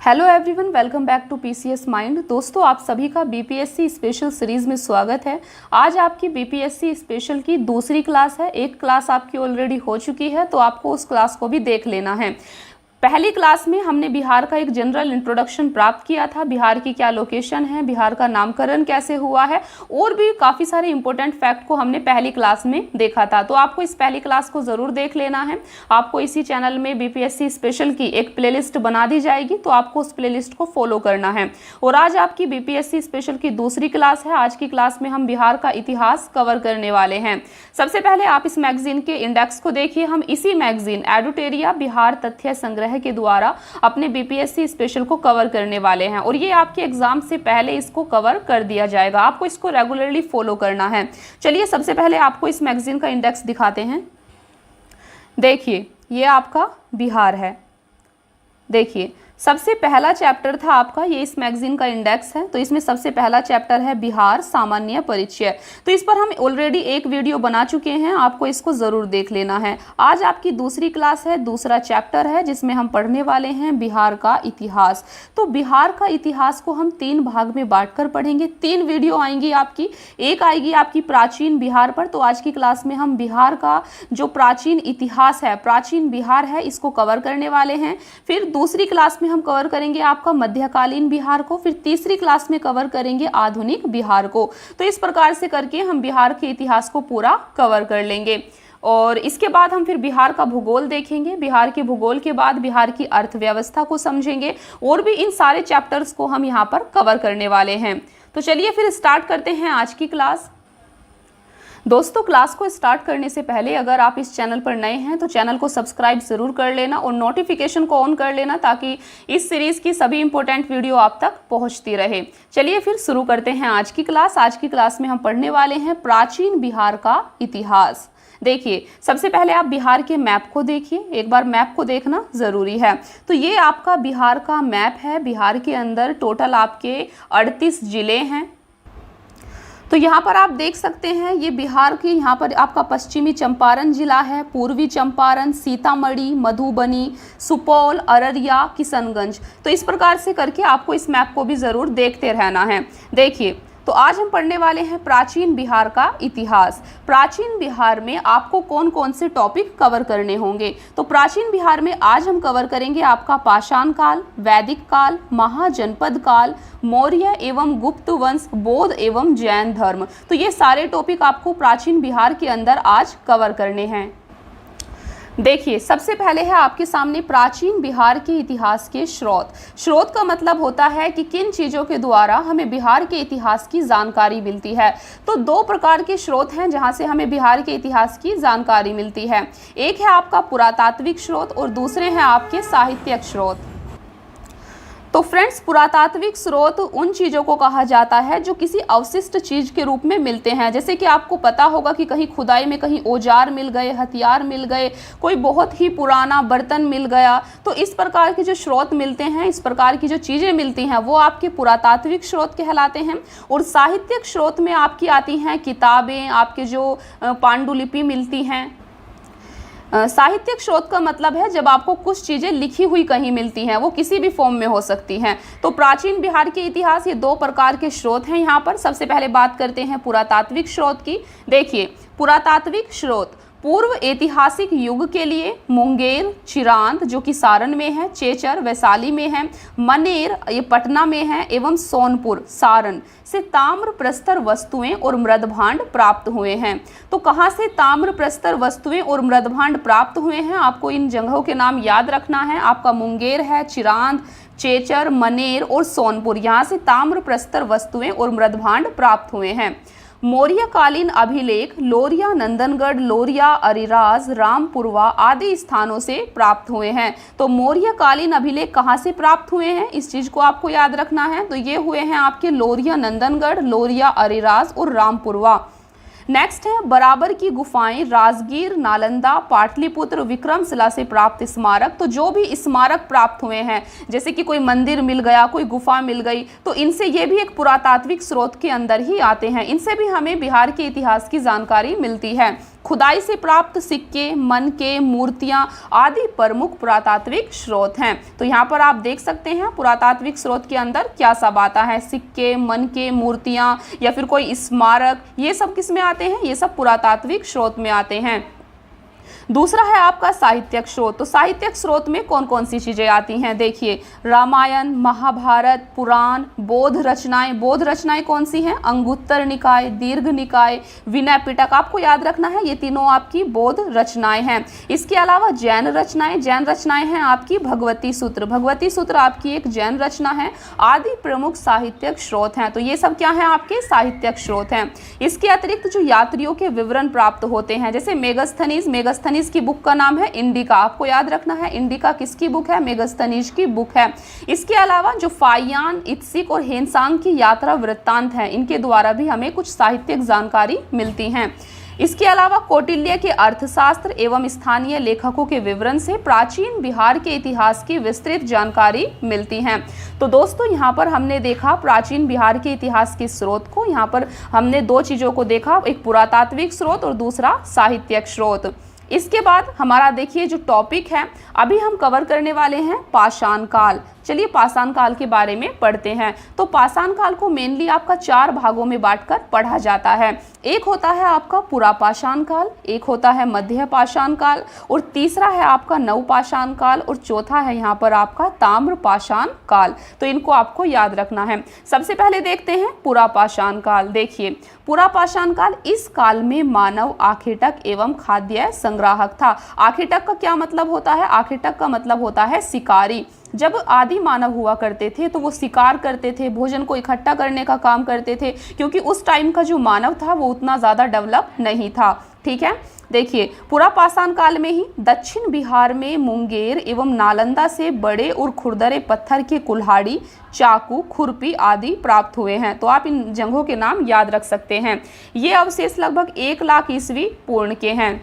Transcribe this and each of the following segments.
Hello everyone, welcome back to PCS mind. दोस्तों, आप सभी का बीपीएससी स्पेशल सीरीज में स्वागत है। आज आपकी बीपीएससी स्पेशल की दूसरी क्लास है। एक क्लास आपकी ऑलरेडी हो चुकी है, तो आपको उस क्लास को भी देख लेना है। पहली क्लास में हमने बिहार का एक जनरल इंट्रोडक्शन प्राप्त किया था। बिहार की क्या लोकेशन है, बिहार का नामकरण कैसे हुआ है, और भी काफ़ी सारे इंपॉर्टेंट फैक्ट को हमने पहली क्लास में देखा था। तो आपको इस पहली क्लास को ज़रूर देख लेना है। आपको इसी चैनल में बीपीएससी स्पेशल की एक प्लेलिस्ट बना दी जाएगी, तो आपको उस प्लेलिस्ट को फॉलो करना है। और आज आपकी बीपीएससी स्पेशल की दूसरी क्लास है। आज की क्लास में हम बिहार का इतिहास कवर करने वाले हैं। सबसे पहले आप इस मैगजीन के इंडेक्स को देखिए। हम इसी मैगजीन एडुटेरिया बिहार तथ्य संग्रह के द्वारा अपने बीपीएससी स्पेशल को कवर करने वाले हैं, और ये आपके एग्जाम से पहले इसको कवर कर दिया जाएगा। आपको इसको रेगुलरली फॉलो करना है। चलिए, सबसे पहले आपको इस मैगजीन का इंडेक्स दिखाते हैं। देखिए, ये आपका बिहार है। देखिए, सबसे पहला चैप्टर था आपका, ये इस मैगजीन का इंडेक्स है। तो इसमें सबसे पहला चैप्टर है बिहार सामान्य परिचय। तो इस पर हम ऑलरेडी एक वीडियो बना चुके हैं, आपको इसको ज़रूर देख लेना है। आज आपकी दूसरी क्लास है, दूसरा चैप्टर है, जिसमें हम पढ़ने वाले हैं बिहार का इतिहास। तो बिहार का इतिहास को हम 3 भाग में बांटकर पढ़ेंगे। 3 वीडियो आएंगी आपकी। एक आएगी आपकी प्राचीन बिहार पर। तो आज की क्लास में हम बिहार का जो प्राचीन इतिहास है, प्राचीन बिहार है, इसको कवर करने वाले हैं। फिर दूसरी क्लास में हम कवर करेंगे आपका मध्यकालीन बिहार को। फिर तीसरी क्लास में कवर करेंगे आधुनिक बिहार को। तो इस प्रकार से करके हम बिहार के इतिहास को पूरा कवर कर लेंगे। और इसके बाद हम फिर बिहार का भूगोल देखेंगे। बिहार के भूगोल के बाद बिहार की अर्थव्यवस्था को समझेंगे, और भी इन सारे चैप्टर्स को हम यहाँ पर कवर करने वाले हैं। तो चलिए फिर स्टार्ट करते हैं आज की क्लास। दोस्तों, क्लास को स्टार्ट करने से पहले अगर आप इस चैनल पर नए हैं तो चैनल को सब्सक्राइब ज़रूर कर लेना और नोटिफिकेशन को ऑन कर लेना, ताकि इस सीरीज़ की सभी इंपॉर्टेंट वीडियो आप तक पहुंचती रहे। चलिए फिर शुरू करते हैं आज की क्लास। आज की क्लास में हम पढ़ने वाले हैं प्राचीन बिहार का इतिहास। देखिए, सबसे पहले आप बिहार के मैप को देखिए। एक बार मैप को देखना ज़रूरी है। तो ये आपका बिहार का मैप है। बिहार के अंदर टोटल आपके 38 ज़िले हैं। तो यहाँ पर आप देख सकते हैं, ये बिहार की यहाँ पर आपका पश्चिमी चंपारण जिला है, पूर्वी चंपारण, सीतामढ़ी, मधुबनी, सुपौल, अररिया, किशनगंज। तो इस प्रकार से करके आपको इस मैप को भी ज़रूर देखते रहना है। देखिए, तो आज हम पढ़ने वाले हैं प्राचीन बिहार का इतिहास। प्राचीन बिहार में आपको कौन कौन से टॉपिक कवर करने होंगे। तो प्राचीन बिहार में आज हम कवर करेंगे आपका पाषाण काल, वैदिक काल, महाजनपद काल, मौर्य एवं गुप्त वंश, बौद्ध एवं जैन धर्म। तो ये सारे टॉपिक आपको प्राचीन बिहार के अंदर आज कवर करने हैं। देखिए, सबसे पहले है आपके सामने प्राचीन बिहार के इतिहास के स्रोत। स्रोत का मतलब होता है कि किन चीज़ों के द्वारा हमें बिहार के इतिहास की जानकारी मिलती है। तो 2 प्रकार के स्रोत हैं जहां से हमें बिहार के इतिहास की जानकारी मिलती है। एक है आपका पुरातात्विक स्रोत और दूसरे हैं आपके साहित्यिक स्रोत। तो फ्रेंड्स, पुरातात्विक स्रोत उन चीज़ों को कहा जाता है जो किसी अवशिष्ट चीज़ के रूप में मिलते हैं। जैसे कि आपको पता होगा कि कहीं खुदाई में कहीं औजार मिल गए, हथियार मिल गए, कोई बहुत ही पुराना बर्तन मिल गया। तो इस प्रकार के जो स्रोत मिलते हैं, इस प्रकार की जो चीज़ें मिलती हैं, वो आपके पुरातात्विक स्रोत कहलाते हैं। और साहित्यिक स्रोत में आपकी आती हैं किताबें, आपके जो पांडुलिपि मिलती हैं। साहित्यिक स्रोत का मतलब है जब आपको कुछ चीज़ें लिखी हुई कहीं मिलती हैं, वो किसी भी फॉर्म में हो सकती हैं। तो प्राचीन बिहार के इतिहास, ये 2 प्रकार के स्रोत हैं यहाँ पर। सबसे पहले बात करते हैं पुरातात्विक स्रोत की। देखिए, पुरातात्विक स्रोत पूर्व ऐतिहासिक युग के लिए मुंगेर, चिरांद जो कि सारण में है, चेचर वैशाली में है, मनेर ये पटना में है, एवं सोनपुर सारण से ताम्र प्रस्तर वस्तुएं और मृदभांड प्राप्त हुए हैं। तो कहाँ से ताम्र प्रस्तर वस्तुएं और मृदभांड प्राप्त हुए हैं, आपको इन जगहों के नाम याद रखना है। आपका मुंगेर है, चिरांद, चेचर, मनेर और सोनपुर, यहाँ से ताम्र प्रस्तर वस्तुएं और मृदभांड प्राप्त हुए हैं। मौर्यकालीन अभिलेख लोरिया नंदनगढ़, लोरिया, अरिराज, रामपुरवा आदि स्थानों से प्राप्त हुए हैं। तो मौर्यकालीन अभिलेख कहाँ से प्राप्त हुए हैं, इस चीज़ को आपको याद रखना है। तो ये हुए हैं आपके लोरिया नंदनगढ़, लोरिया, अरिराज और रामपुरवा। नेक्स्ट है बराबर की गुफाएं, राजगीर, नालंदा, पाटलिपुत्र, विक्रमशिला से प्राप्त स्मारक। तो जो भी स्मारक प्राप्त हुए हैं, जैसे कि कोई मंदिर मिल गया, कोई गुफा मिल गई, तो इनसे ये भी एक पुरातात्विक स्रोत के अंदर ही आते हैं। इनसे भी हमें बिहार के इतिहास की जानकारी मिलती है। खुदाई से प्राप्त सिक्के, मन के मूर्तियां आदि प्रमुख पुरातात्विक स्रोत हैं। तो यहाँ पर आप देख सकते हैं पुरातात्विक स्रोत के अंदर क्या सब आता है, सिक्के, मन के मूर्तियां या फिर कोई स्मारक, ये सब किस में आते हैं, ये सब पुरातात्विक स्रोत में आते हैं। दूसरा है आपका साहित्यिक स्रोत। तो साहित्यिक स्रोत में कौन कौन सी चीजें आती हैं, देखिए रामायण, महाभारत, पुराण, बौद्ध रचनाएं। बौद्ध रचनाएं कौन सी हैं, अंगुत्तर निकाय, दीर्घ निकाय, विनय पिटक, आपको याद रखना है ये तीनों आपकी बौद्ध रचनाएं हैं। इसके अलावा जैन रचनाएं, जैन रचनाएं हैं आपकी भगवती सूत्र, भगवती सूत्र आपकी एक जैन रचना है, आदि प्रमुख साहित्यिक स्रोत हैं। तो ये सब क्या है, आपके साहित्यिक स्रोत हैं। इसके अतिरिक्त जो यात्रियों के विवरण प्राप्त होते हैं, जैसे मेगास्थनीज, मेगास्थनीज की बुक का नाम है इंडिका, आपको याद रखना है इंडिका किसकी बुक है, मेगास्थनीज की बुक है। इसके अलावा जो फाइयान, इत्सिक और हेनसांग की यात्रा वृत्तांत है, इनके द्वारा भी हमें कुछ साहित्यिक जानकारी मिलती हैं। इसके अलावा कौटिल्य के अर्थशास्त्र एवं स्थानीय लेखकों के विवरण से प्राचीन बिहार के इतिहास की विस्तृत जानकारी मिलती है। तो दोस्तों यहाँ पर हमने देखा प्राचीन बिहार के इतिहास के स्रोत को, यहाँ पर हमने दो चीज़ों को देखा, एक पुरातात्विक स्रोत और दूसरा साहित्यिक स्रोत। इसके बाद हमारा देखिए जो टॉपिक है अभी हम कवर करने वाले हैं पाषाण काल। चलिए पाषाण काल के बारे में पढ़ते हैं। तो पाषाण काल को मेनली आपका 4 भागों में बांटकर पढ़ा जाता है। एक होता है आपका पुरापाषाण काल, एक होता है मध्य पाषाण काल, और तीसरा है आपका नवपाषाण काल, और चौथा है यहाँ पर आपका ताम्रपाषाण काल। तो इनको आपको याद रखना है। सबसे पहले देखते हैं पुरापाषाण काल। देखिए पुरापाषाण काल, इस काल में मानव आखेटक एवं खाद्य संग्राहक था। आखेटक का क्या मतलब होता है, आखेटक का मतलब होता है शिकारी। जब आदि मानव हुआ करते थे तो वो शिकार करते थे, भोजन को इकट्ठा करने का काम करते थे, क्योंकि उस टाइम का जो मानव था वो उतना ज़्यादा डेवलप नहीं था। ठीक है, देखिए पुरापाषाण काल में ही दक्षिण बिहार में मुंगेर एवं नालंदा से बड़े और खुरदरे पत्थर के कुल्हाड़ी, चाकू, खुरपी आदि प्राप्त हुए हैं। तो आप इन जगहों के नाम याद रख सकते हैं। ये अवशेष लगभग 1 लाख ईस्वी पूर्व के हैं।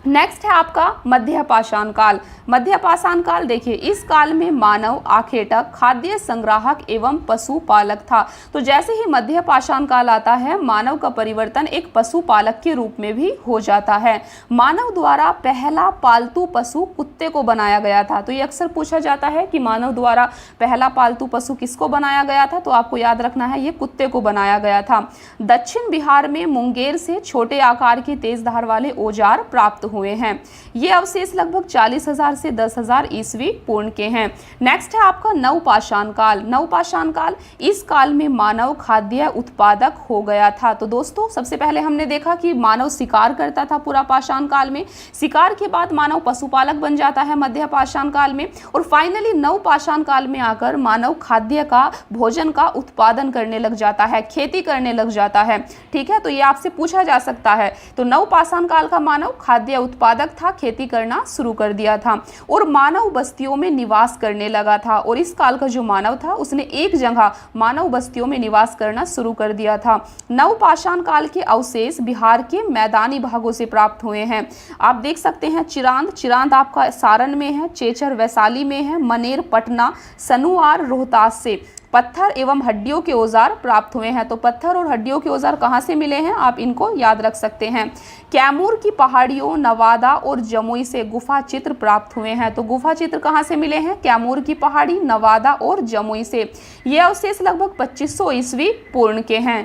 नेक्स्ट है आपका मध्य पाषाण काल। मध्य पाषाण काल देखिए, इस काल में मानव आखेटक, खाद्य संग्राहक एवं पशुपालक था। तो जैसे ही मध्य पाषाण काल आता है, मानव का परिवर्तन एक पशुपालक के रूप में भी हो जाता है। मानव द्वारा पहला पालतू पशु कुत्ते को बनाया गया था। तो ये अक्सर पूछा जाता है कि मानव द्वारा पहला पालतू पशु किसको बनाया गया था, तो आपको याद रखना है ये कुत्ते को बनाया गया था। दक्षिण बिहार में मुंगेर से छोटे आकार के तेज धार वाले औजार प्राप्त हुए हैं। ये अवशेष लगभग 40,000 से 10,000 ईस्वी पूर्व के हैं। नेक्स्ट है आपका नवपाषाण काल। नवपाषाण काल, इस काल में मानव खाद्य उत्पादक हो गया था। तो दोस्तों सबसे पहले हमने देखा कि मानव शिकार करता था पुरापाषाण काल में, शिकार के बाद मानव पशुपालक बन जाता है मध्य पाषाण काल में, और फाइनली नवपाषाण काल में आकर मानव खाद्य का, भोजन का उत्पादन करने लग जाता है, खेती करने लग जाता है। ठीक है, तो ये आपसे पूछा जा सकता है। तो नवपाषाण काल का मानव खाद्य उत्पादक था, खेती करना शुरू कर दिया था और मानव बस्तियों में निवास करने लगा था। और इस काल का जो मानव था उसने एक जगह मानव बस्तियों में निवास करना शुरू कर दिया था। नवपाषाण काल के अवशेष बिहार के मैदानी भागों से प्राप्त हुए हैं। आप देख सकते हैं चिरांद, चिरांद आपका सारण में है, चेचर वैशाली में है, मनेर पटना, सनुआर रोहतास से पत्थर एवं हड्डियों के औजार प्राप्त हुए हैं। तो पत्थर और हड्डियों के औजार कहाँ से मिले हैं, आप इनको याद रख सकते हैं। कैमूर की पहाड़ियों, नवादा और जमुई से गुफा चित्र प्राप्त हुए हैं। तो गुफा चित्र कहाँ से मिले हैं, कैमूर की पहाड़ी, नवादा और जमुई से। ये अवशेष लगभग 2500 ईस्वी पूर्व के हैं।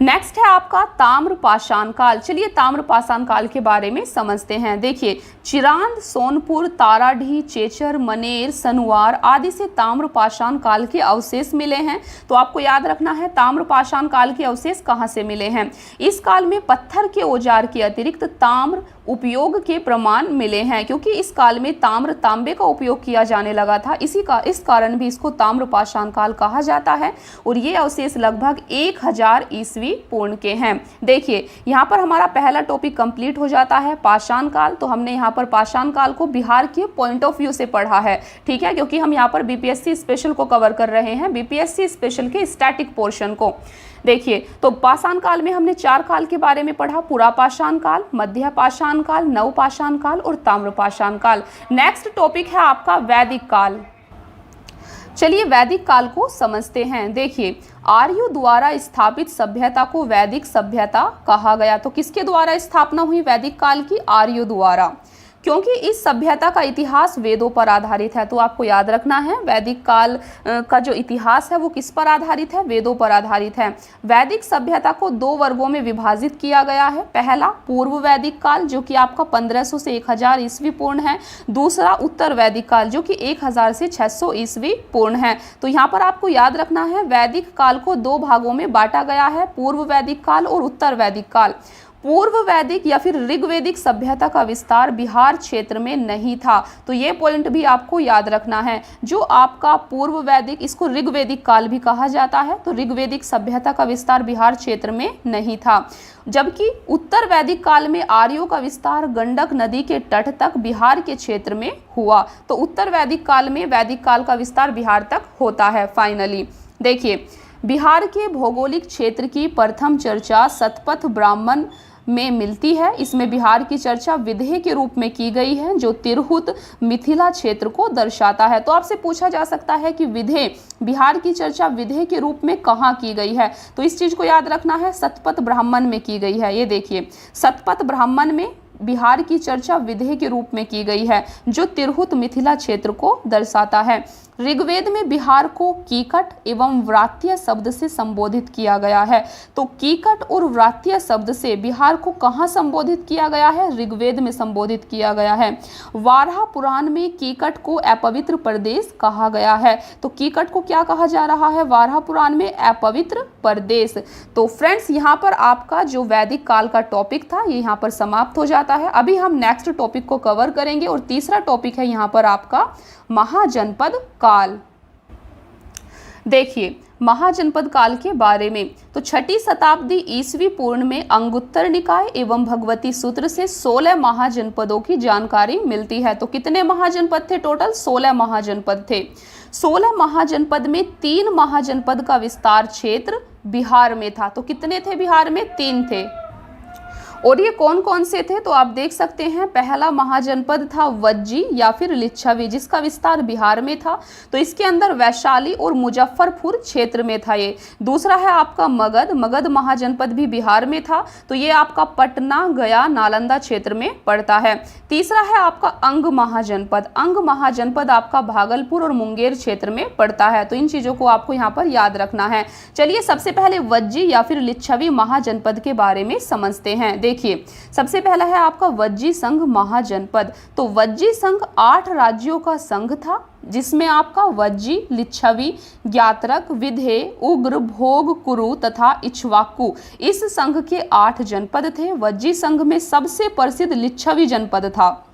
नेक्स्ट है आपका ताम्रपाषाण काल। चलिए ताम्रपाषाण काल के बारे में समझते हैं। देखिए चिरांद, सोनपुर, ताराढी, चेचर, मनेर, सनुआर आदि से ताम्रपाषाण काल के अवशेष मिले हैं। तो आपको याद रखना है ताम्रपाषाण काल के अवशेष कहाँ से मिले हैं। इस काल में पत्थर के औजार के अतिरिक्त ताम्र उपयोग के प्रमाण मिले हैं, क्योंकि इस काल में ताम्र, तांबे का उपयोग किया जाने लगा था। इस कारण भी इसको ताम्रपाषाण काल कहा जाता है। और ये अवशेष लगभग 1000 ईस्वी पूर्व के हैं। देखिए यहाँ पर हमारा पहला टॉपिक कंप्लीट हो जाता है पाषाण काल। तो हमने यहाँ पर पाषाण काल को बिहार के पॉइंट ऑफ व्यू से पढ़ा है। ठीक है, क्योंकि हम यहाँ पर बीपीएससी स्पेशल को कवर कर रहे हैं, बीपीएससी स्पेशल के स्टैटिक पोर्शन को। देखिए तो पाषाण काल में हमने 4 काल के बारे में पढ़ा, पुरापाषाण काल, मध्य पाषाण काल, नवपाषाण काल और ताम्रपाषाण काल। नेक्स्ट टॉपिक है आपका वैदिक काल। चलिए वैदिक काल को समझते हैं। देखिए, आर्यों द्वारा स्थापित सभ्यता को वैदिक सभ्यता कहा गया। तो किसके द्वारा स्थापना हुई वैदिक काल की? आर्यों द्वारा, क्योंकि इस सभ्यता का इतिहास वेदों पर आधारित है। तो आपको याद रखना है वैदिक काल का जो इतिहास है वो किस पर आधारित है? वेदों पर आधारित है। वैदिक सभ्यता को दो वर्गों में विभाजित किया गया है। पहला पूर्व वैदिक काल जो कि आपका 1500 से 1000 ईस्वी पूर्ण है। दूसरा उत्तर वैदिक काल जो कि 1000 से 600 ईस्वी पूर्ण है। तो यहाँ पर आपको याद रखना है वैदिक काल को दो भागों में बांटा गया है, पूर्व वैदिक काल और उत्तर वैदिक काल। पूर्व वैदिक या फिर ऋग्वैदिक सभ्यता का विस्तार बिहार क्षेत्र में नहीं था। तो ये पॉइंट भी आपको याद रखना है। जो आपका पूर्व वैदिक, इसको ऋग्वैदिक काल भी कहा जाता है, तो ऋग्वैदिक सभ्यता का विस्तार बिहार क्षेत्र में नहीं था। जबकि उत्तर वैदिक काल में आर्यों का विस्तार गंडक नदी के तट तक बिहार के क्षेत्र में हुआ। तो उत्तर वैदिक काल में वैदिक काल का विस्तार बिहार तक होता है। फाइनली देखिए, बिहार के भौगोलिक क्षेत्र की प्रथम चर्चा शतपथ ब्राह्मण में मिलती है। इसमें बिहार की चर्चा विधेय के रूप में की गई है जो तिरहुत मिथिला क्षेत्र को दर्शाता है। तो आपसे पूछा जा सकता है कि विधेय, बिहार की चर्चा विधेय के रूप में कहाँ की गई है? तो इस चीज को याद रखना है, शतपथ ब्राह्मण में की गई है। ये देखिए, शतपथ ब्राह्मण में बिहार की चर्चा विधेय के रूप में की गई है जो तिरहुत मिथिला क्षेत्र को दर्शाता है। ऋग्वेद में बिहार को कीकट एवं व्रात्य शब्द से संबोधित किया गया है। तो कीकट और व्रात्य शब्द से बिहार को कहाँ संबोधित किया गया है? ऋग्वेद में संबोधित किया गया है। वाराह पुराण में कीकट को अपवित्र प्रदेश कहा गया है। तो कीकट को क्या कहा जा रहा है वाराह पुराण में? अपवित्र प्रदेश। तो फ्रेंड्स, यहाँ पर आपका जो वैदिक काल का टॉपिक था ये यहाँ पर समाप्त हो जाता है। अभी हम नेक्स्ट टॉपिक को कवर करेंगे और तीसरा टॉपिक है यहाँ पर आपका महाजनपद काल। देखिए, महाजनपद काल के बारे में तो 6ठी शताब्दी ईस्वी पूर्व में अंगुत्तर निकाय एवं भगवती सूत्र से 16 महाजनपदों की जानकारी मिलती है। तो कितने महाजनपद थे टोटल? 16 महाजनपद थे। 16 महाजनपद में 3 महाजनपद का विस्तार क्षेत्र बिहार में था। तो कितने थे बिहार में? 3 थे। और ये कौन कौन से थे? तो आप देख सकते हैं, पहला महाजनपद था वज्जी या फिर लिच्छवी जिसका विस्तार बिहार में था। तो इसके अंदर वैशाली और मुजफ्फरपुर क्षेत्र में था ये। दूसरा है आपका मगध, मगध महाजनपद भी बिहार में था। तो ये आपका पटना, गया, नालंदा क्षेत्र में पड़ता है। तीसरा है आपका अंग महाजनपद, अंग महाजनपद आपका भागलपुर और मुंगेर क्षेत्र में पड़ता है। तो इन चीजों को आपको यहाँ पर याद रखना है। चलिए सबसे पहले वज्जी या फिर लिच्छवी महाजनपद के बारे में समझते हैं। देखिए, सबसे पहला है आपका वज्जी संघ महाजनपद। तो वज्जी संघ 8 राज्यों का संघ था जिसमें आपका वज्जी, लिच्छवी, ज्ञात्रक, विधेय, उग्र, भोग, कुरु तथा इक्ष्वाकु इस संघ के 8 जनपद थे। वज्जी संघ में सबसे प्रसिद्ध लिच्छवी जनपद था।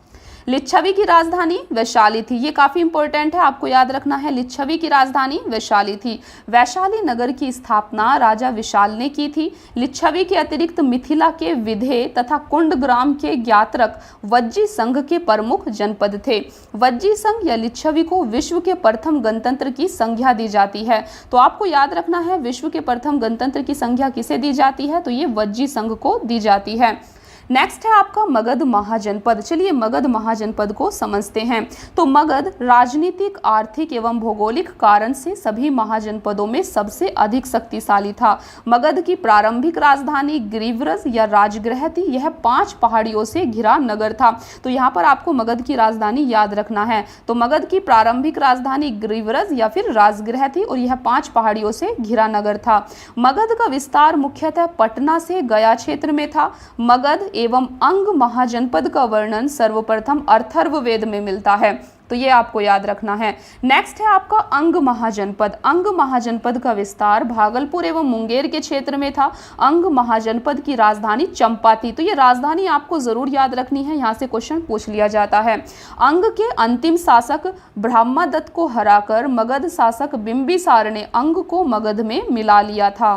लिच्छवी की राजधानी वैशाली थी। ये काफी इंपॉर्टेंट है, आपको याद रखना है। लिच्छवी की राजधानी वैशाली थी। वैशाली नगर की स्थापना राजा विशाल ने की थी। लिच्छवी के अतिरिक्त मिथिला के विधेय तथा कुंडग्राम के ज्ञात्रक वज्जी संघ के प्रमुख जनपद थे। वज्जी संघ या लिच्छवी को विश्व के प्रथम गणतंत्र की संज्ञा दी जाती है। तो आपको याद रखना है, विश्व के प्रथम गणतंत्र की संज्ञा किसे दी जाती है? तो ये वज्जी संघ को दी जाती है। नेक्स्ट है आपका मगध महाजनपद। चलिए मगध महाजनपद को समझते हैं। तो मगध राजनीतिक, आर्थिक एवं भौगोलिक कारण से सभी महाजनपदों में सबसे अधिक शक्तिशाली था। मगध की प्रारंभिक राजधानी गिरिव्रज या राजगृह थी। यह 5 पहाड़ियों से घिरा नगर था। तो यहाँ पर आपको मगध की राजधानी याद रखना है। तो मगध की प्रारंभिक राजधानी गिरिव्रज या फिर राजगृह थी और यह 5 पहाड़ियों से घिरा नगर था। मगध का विस्तार मुख्यतः पटना से गया क्षेत्र में था। मगध एवं अंग महाजनपद का वर्णन सर्वप्रथम अथर्ववेद में मिलता है। तो ये आपको याद रखना है। नेक्स्ट है आपका अंग महाजनपद। अंग महाजनपद का विस्तार भागलपुर एवं मुंगेर के क्षेत्र में था। अंग महाजनपद की राजधानी चंपा थी। तो ये राजधानी आपको जरूर याद रखनी है, यहाँ से क्वेश्चन पूछ लिया जाता है। अंग के अंतिम शासक ब्रह्मदत्त को हराकर मगध शासक बिंबिसार ने अंग को मगध में मिला लिया था।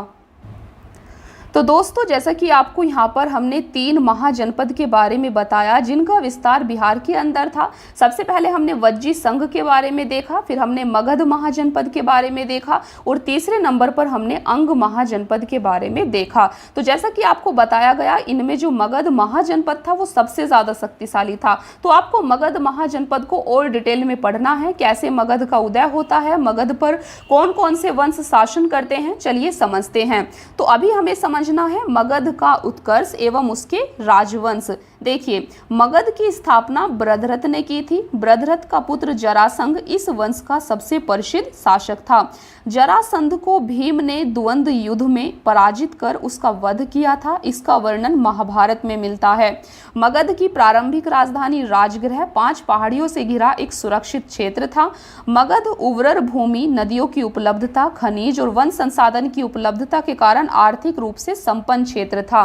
तो दोस्तों जैसा कि आपको यहाँ पर हमने 3 महाजनपद के बारे में बताया जिनका विस्तार बिहार के अंदर था। सबसे पहले हमने वज्जी संघ के बारे में देखा, फिर हमने मगध महाजनपद के बारे में देखा और तीसरे नंबर पर हमने अंग महाजनपद के बारे में देखा। तो जैसा कि आपको बताया गया, इनमें जो मगध महाजनपद था वो सबसे ज़्यादा शक्तिशाली था। तो आपको मगध महाजनपद को और डिटेल में पढ़ना है, कैसे मगध का उदय होता है, मगध पर कौन कौन से वंश शासन करते हैं, चलिए समझते हैं। तो अभी हमें समझना है मगध का उत्कर्ष एवं उसके राजवंश। देखिए, मगध की स्थापना बृहद्रथ ने की थी। बृहद्रथ का पुत्र जरासंध इस वंश का सबसे प्रसिद्ध शासक था। जरासंध को भीम ने द्वंद्व युद्ध में पराजित कर उसका वध किया था। इसका वर्णन महाभारत में मिलता है। मगध की प्रारंभिक राजधानी राजगृह 5 पहाड़ियों से घिरा एक सुरक्षित क्षेत्र था। मगध उर्वर भूमि, नदियों की उपलब्धता, खनिज और वन संसाधन की उपलब्धता के कारण आर्थिक रूप से संपन्न क्षेत्र था।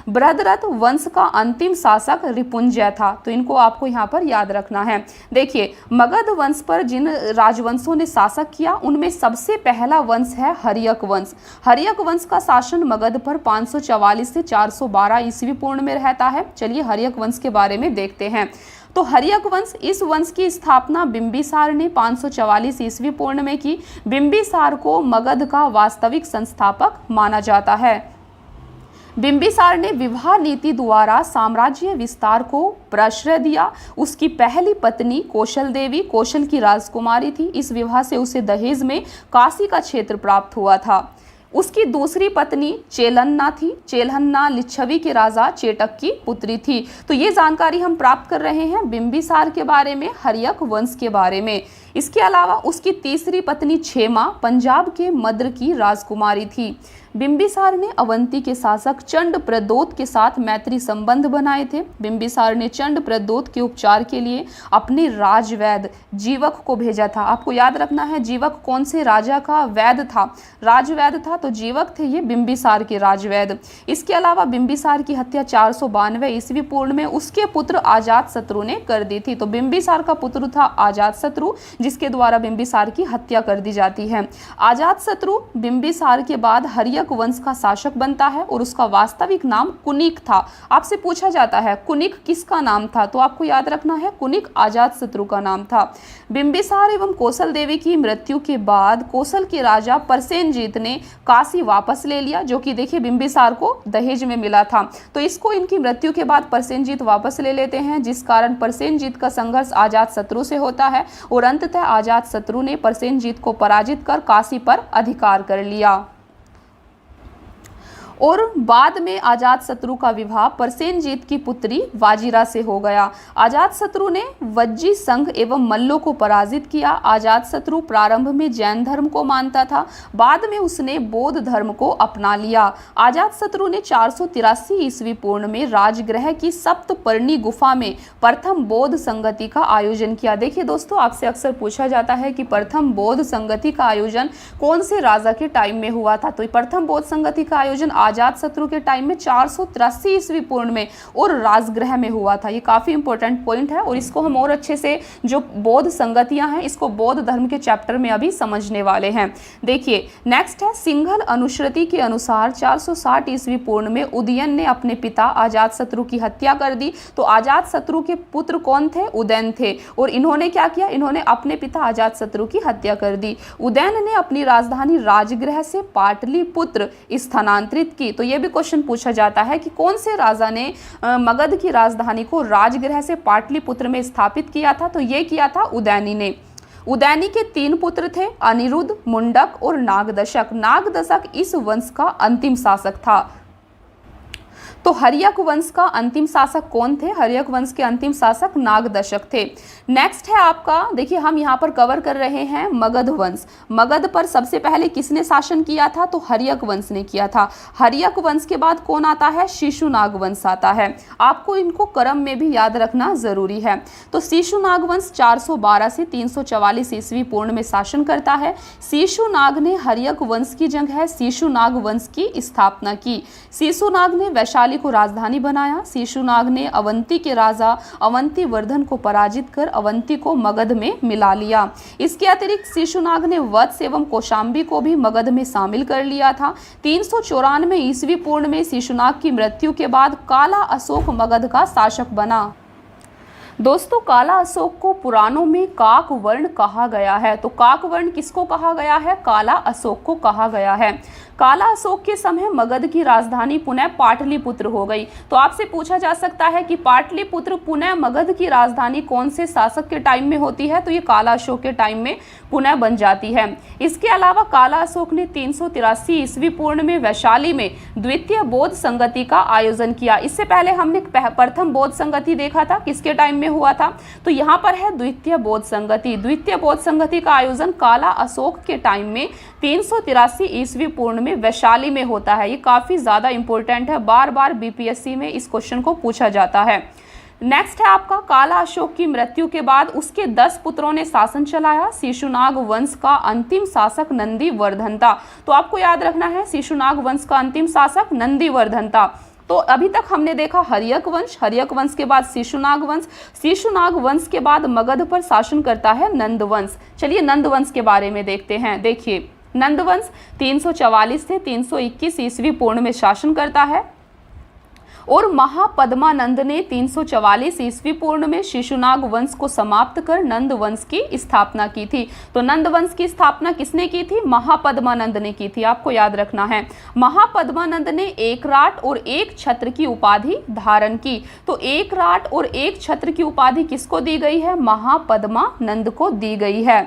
बृहद्रथ वंश का अंतिम शासक रिपुंजय था। तो इनको आपको यहाँ पर याद रखना है। देखिए, मगध वंश पर जिन राजवंशों ने शासक किया उनमें सबसे पहला वंश है हर्यक वंश। हर्यक वंश का शासन मगध पर 544 से 412 ईस्वी पूर्व में रहता है। चलिए हर्यक वंश के बारे में देखते हैं। तो हर्यक वंश, इस वंश की स्थापना बिंबिसार ने 544 ईस्वी पूर्व में की। बिंबिसार को मगध का वास्तविक संस्थापक माना जाता है। बिंबिसार ने विवाह नीति द्वारा साम्राज्य विस्तार को प्रश्रय दिया। उसकी पहली पत्नी कौशल देवी कौशल की राजकुमारी थी। इस विवाह से उसे दहेज में काशी का क्षेत्र प्राप्त हुआ था। उसकी दूसरी पत्नी चेलन्ना थी। चेलन्ना लिच्छवी के राजा चेटक की पुत्री थी। तो ये जानकारी हम प्राप्त कर रहे हैं बिंबिसार के बारे में, हर्यक वंश के बारे में। इसके अलावा उसकी तीसरी पत्नी क्षेमा पंजाब के मद्र की राजकुमारी थी। बिंबिसार ने अवंती के शासक चंड प्रदोत के साथ मैत्री संबंध बनाए थे। बिंबिसार ने चंड प्रदोत के उपचार के लिए अपने राजवैद्य जीवक को भेजा था। आपको याद रखना है, जीवक कौन से राजा का वैद्य था, राजवैद्य था। तो जीवक थे ये बिंबिसार के राजवैद्य। इसके अलावा बिंबिसार की हत्या 492 ईस्वी पूर्व में उसके पुत्र अजातशत्रु ने कर दी थी। तो बिंबिसार का पुत्र था अजातशत्रु, जिसके द्वारा बिंबिसार की हत्या कर दी जाती है। अजातशत्रु बिंबिसार के बाद हर्यक वंश का शासक बनता है और उसका वास्तविक नाम कुनिक था। आपसे पूछा जाता है कुनिक किसका नाम था, तो आपको याद रखना है कुनिक अजातशत्रु का नाम था। बिंबिसार एवं कौशल देवी की मृत्यु के बाद कौशल के राजा प्रसेनजीत ने काशी वापस ले लिया, जो कि देखिए बिंबिसार को दहेज में मिला था। तो इसको इनकी मृत्यु के बाद प्रसेनजीत वापस ले लेते हैं, जिस कारण प्रसेनजीत का संघर्ष अजातशत्रु से होता है और अंततः अजातशत्रु ने प्रसेनजीत को पराजित कर काशी पर अधिकार कर लिया। और बाद में अजातशत्रु का विवाह प्रसेनजीत की पुत्री वाजिरा से हो गया। अजातशत्रु ने वज्जी संघ एवं मल्लों को पराजित किया। अजातशत्रु प्रारंभ में जैन धर्म को मानता था, बाद में उसने बौद्ध धर्म को अपना लिया। अजातशत्रु ने 483 ईस्वी पूर्व में राजगृह की सप्तपर्णी गुफा में प्रथम बौद्ध संगति का आयोजन किया। देखिए दोस्तों, आपसे अक्सर पूछा जाता है कि प्रथम बौद्ध संगति का आयोजन कौन से राजा के टाइम में हुआ था। तो प्रथम बौद्ध संगति का आयोजन अजातशत्रु के टाइम में 483 ईस्वी पूर्व में और राजगृह में हुआ था। ये काफी इंपॉर्टेंट पॉइंट है और इसको हम और अच्छे से, जो बौद्ध संगतियां हैं, इसको बौद्ध धर्म के चैप्टर में अभी समझने वाले हैं। देखिए नेक्स्ट है, सिंघल अनुश्रुति के अनुसार 460 ईस्वी पूर्व में उदयन ने अपने पिता अजातशत्रु की हत्या कर दी। तो अजातशत्रु के पुत्र कौन थे? उदयन थे। और इन्होंने क्या किया? इन्होंने अपने पिता अजातशत्रु की हत्या कर दी। उदयन ने अपनी राजधानी राजगृह से पाटलिपुत्र स्थानांतरित की। तो यह भी क्वेश्चन पूछा जाता है कि कौन से राजा ने मगध की राजधानी को राजगृह से पाटलिपुत्र में स्थापित किया था? तो यह किया था उदयनी ने। उदयनी के 3 पुत्र थे, अनिरुद्ध, मुंडक और नागदशक। नागदशक इस वंश का अंतिम शासक था। तो हर्यक वंश का अंतिम शासक कौन थे? हर्यक वंश के अंतिम शासक नागदशक थे। नेक्स्ट है आपका, देखिए हम यहाँ पर कवर कर रहे हैं मगध वंश। मगध पर सबसे पहले किसने शासन किया था? तो हर्यक वंश ने किया था। हर्यक वंश के बाद कौन आता है? शिशुनाग वंश आता है। आपको इनको क्रम में भी याद रखना जरूरी है। तो शिशुनाग वंश 412 से 344 ईस्वी पूर्व में शासन करता है। शिशुनाग ने हर्यक वंश की जगह शिशुनाग वंश की स्थापना की। शिशुनाग ने वैशाली वैशाली को राजधानी बनाया। शिशुनाग ने अवंती के राजा अवंतीवर्धन को पराजित कर अवंती को मगध में मिला लिया। इसके अतिरिक्त शिशुनाग ने वत्स एवं कौशाम्बी को भी मगध में शामिल कर लिया था। 394 ईस्वी पूर्व में शिशुनाग की मृत्यु के बाद काला अशोक मगध का शासक बना। दोस्तों, काला अशोक को पुराणों में काकवर्ण कहा गया है। तो काकवर्ण किसको कहा गया है? काला अशोक को कहा गया है। काला अशोक के समय मगध की राजधानी पुनः पाटलिपुत्र हो गई। तो आपसे पूछा जा सकता है कि पाटलिपुत्र पुनः मगध की राजधानी कौन से शासक के टाइम में होती है? तो ये काला अशोक के टाइम में पुनः बन जाती है। इसके अलावा काला अशोक ने 383 ईस्वी पूर्व में वैशाली में द्वितीय बौद्ध संगति का आयोजन किया। इससे पहले हमने प्रथम बौद्ध संगति देखा था, किसके टाइम में हुआ था? तो यहाँ पर है द्वितीय बौद्ध संगति। द्वितीय बौद्ध संगति का आयोजन काला अशोक के टाइम में 383 ईस्वी पूर्व में वैशाली में होता है। ये काफी ज्यादा इंपॉर्टेंट है, बार बार बीपीएससी में इस क्वेश्चन को पूछा जाता है। नेक्स्ट है आपका, काला अशोक की मृत्यु के बाद उसके 10 पुत्रों ने शासन चलाया। शिशुनाग वंश का अंतिम शासक नंदीवर्धन था। तो आपको याद रखना है, शिशुनाग वंश का अंतिम शासक नंदीवर्धन था। तो अभी तक हमने देखा हर्यक वंश, हर्यक वंश के बाद शिशुनाग वंश, शिशुनाग वंश के बाद मगध पर शासन करता है नंद वंश। चलिए नंद वंश के बारे में देखते हैं। देखिए, नंद वंश 344 से 321 ईस्वी पूर्व में शासन करता है और महापद्मानंद ने 344 ईस्वी पूर्व में शिशुनाग वंश को समाप्त कर नंद वंश की स्थापना की थी। तो नंद वंश की स्थापना किसने की थी? महापद्मानंद ने की थी। आपको याद रखना है, महापद्मानंद ने एक राट और एक छत्र की उपाधि धारण की। तो एक राट और एक छत्र की उपाधि किसको दी गई है? महापद्मानंद को दी गई है।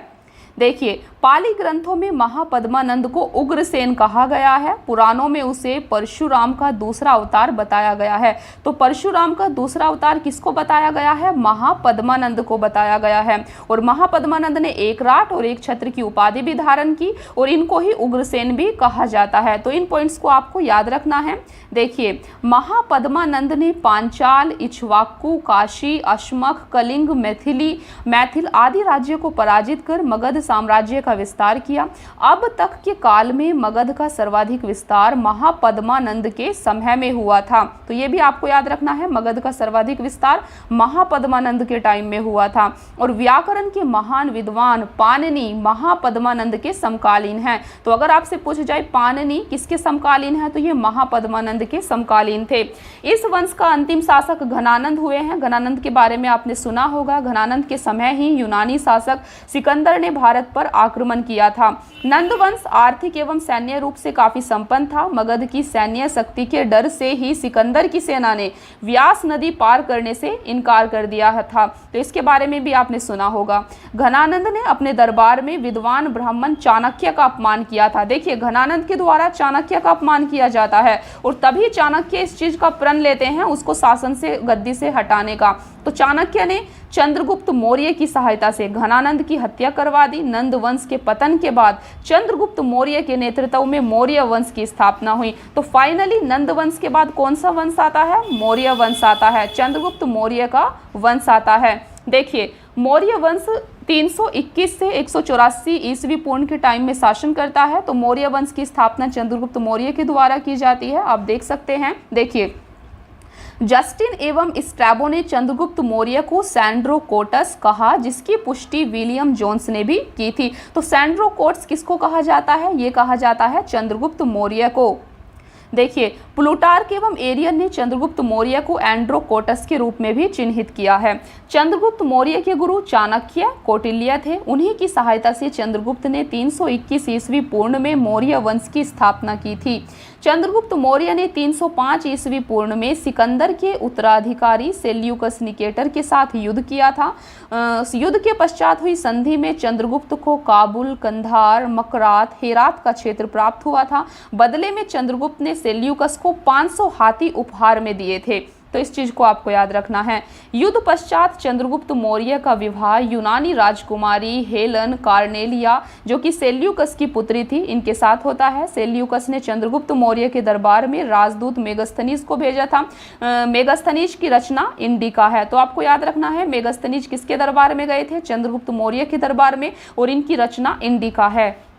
देखिए, पाली ग्रंथों में महापद्मानंद को उग्रसेन कहा गया है। पुराणों में उसे परशुराम का दूसरा अवतार बताया गया है। तो परशुराम का दूसरा अवतार किसको बताया गया है? महापद्मानंद को बताया गया है। और महापद्मानंद ने एक राट और एक छत्र की उपाधि भी धारण की और इनको ही उग्रसेन भी कहा जाता है। तो इन पॉइंट्स को आपको याद रखना है। देखिए, महापद्मानंद ने पांचाल, इक्ष्वाकु, काशी, अश्मक, कलिंग, मैथिल आदि राज्यों को पराजित कर मगध साम्राज्य का विस्तार किया। अब तक के काल में मगध का सर्वाधिक विस्तार महापद्मानंद के समय में हुआ था। तो ये भी आपको याद रखना है, मगध का सर्वाधिक विस्तार महापद्मानंद के टाइम में हुआ था। और व्याकरण के महान विद्वान पाणिनि महापद्मानंद के समकालीन हैं। तो अगर आपसे पूछ जाए पाणिनि किसके समकालीन है, तो ये महापद्मानंद के समकालीन थे। इस वंश का अंतिम शासक घनानंद हुए हैं। घनानंद के बारे में आपने सुना होगा। घनानंद के समय ही यूनानी शासक सिकंदर ने भारत पर आक्रमण किया था। नंद वंश आर्थिक एवं सैन्य रूप से काफी संपन्न था। मगध की सैन्य शक्ति के डर से ही सिकंदर की सेना ने व्यास नदी पार करने से इनकार कर दिया था। तो इसके बारे में भी आपने सुना होगा। घनानंद ने अपने दरबार में विद्वान ब्राह्मण चाणक्य का अपमान किया था। देखिए, घनानंद के द्वारा चाणक्य का अपमान किया जाता है और तभी चाणक्य इस चीज का प्रण लेते हैं उसको शासन से, गद्दी से हटाने का। तो चाणक्य ने चंद्रगुप्त मौर्य की सहायता से घनानंद की हत्या करवा दी। नंद वंश के पतन के बाद चंद्रगुप्त मौर्य के नेतृत्व में मौर्य वंश की स्थापना हुई। तो फाइनली नंद वंश के बाद कौन सा वंश आता है? मौर्य वंश आता है। चंद्रगुप्त मौर्य का वंश आता है। देखिए, मौर्य वंश 321 से 184 ईस्वी पूर्व के टाइम में शासन करता है। तो मौर्य वंश की स्थापना चंद्रगुप्त मौर्य के द्वारा की जाती है। आप देख सकते हैं। देखिए, जस्टिन एवं स्ट्रैबो ने चंद्रगुप्त मौर्य को सैंड्रोकोटस कहा, जिसकी पुष्टि विलियम जोन्स ने भी की थी। तो सैंड्रोकोटस किसको कहा जाता है? ये कहा जाता है चंद्रगुप्त मौर्य को। देखिए, प्लूटार्क एवं एरियन ने चंद्रगुप्त मौर्य को एंड्रोकोटस के रूप में भी चिन्हित किया है। चंद्रगुप्त मौर्य के गुरु चाणक्य कौटिल्य थे। उन्हीं की सहायता से चंद्रगुप्त ने 321 ईस्वी पूर्व में मौर्य वंश की स्थापना की थी। चंद्रगुप्त मौर्य ने 305 ईस्वी पूर्व में सिकंदर के उत्तराधिकारी सेल्यूकस निकेटर के साथ युद्ध किया था। युद्ध के पश्चात हुई संधि में चंद्रगुप्त को काबुल, कंधार, मकरात, हेरात का क्षेत्र प्राप्त हुआ था। बदले में चंद्रगुप्त ने सेल्यूकस को 500 हाथी उपहार में दिए थे। तो इस चीज को आपको याद रखना है। युद्ध पश्चात चंद्रगुप्त मौर्य का विवाह यूनानी राजकुमारी हेलन कार्नेलिया, जो कि सेल्यूकस की पुत्री थी, इनके साथ होता है। सेल्यूकस ने चंद्रगुप्त मौर्य के दरबार में राजदूत मेगस्थनीज को भेजा था। मेगस्थनीज की रचना इंडिका है। तो आपको याद रखना है, मेगस्थनीज किसके दरबार में गए थे? चंद्रगुप्त मौर्य के दरबार में, और इनकी रचना इंडिका है।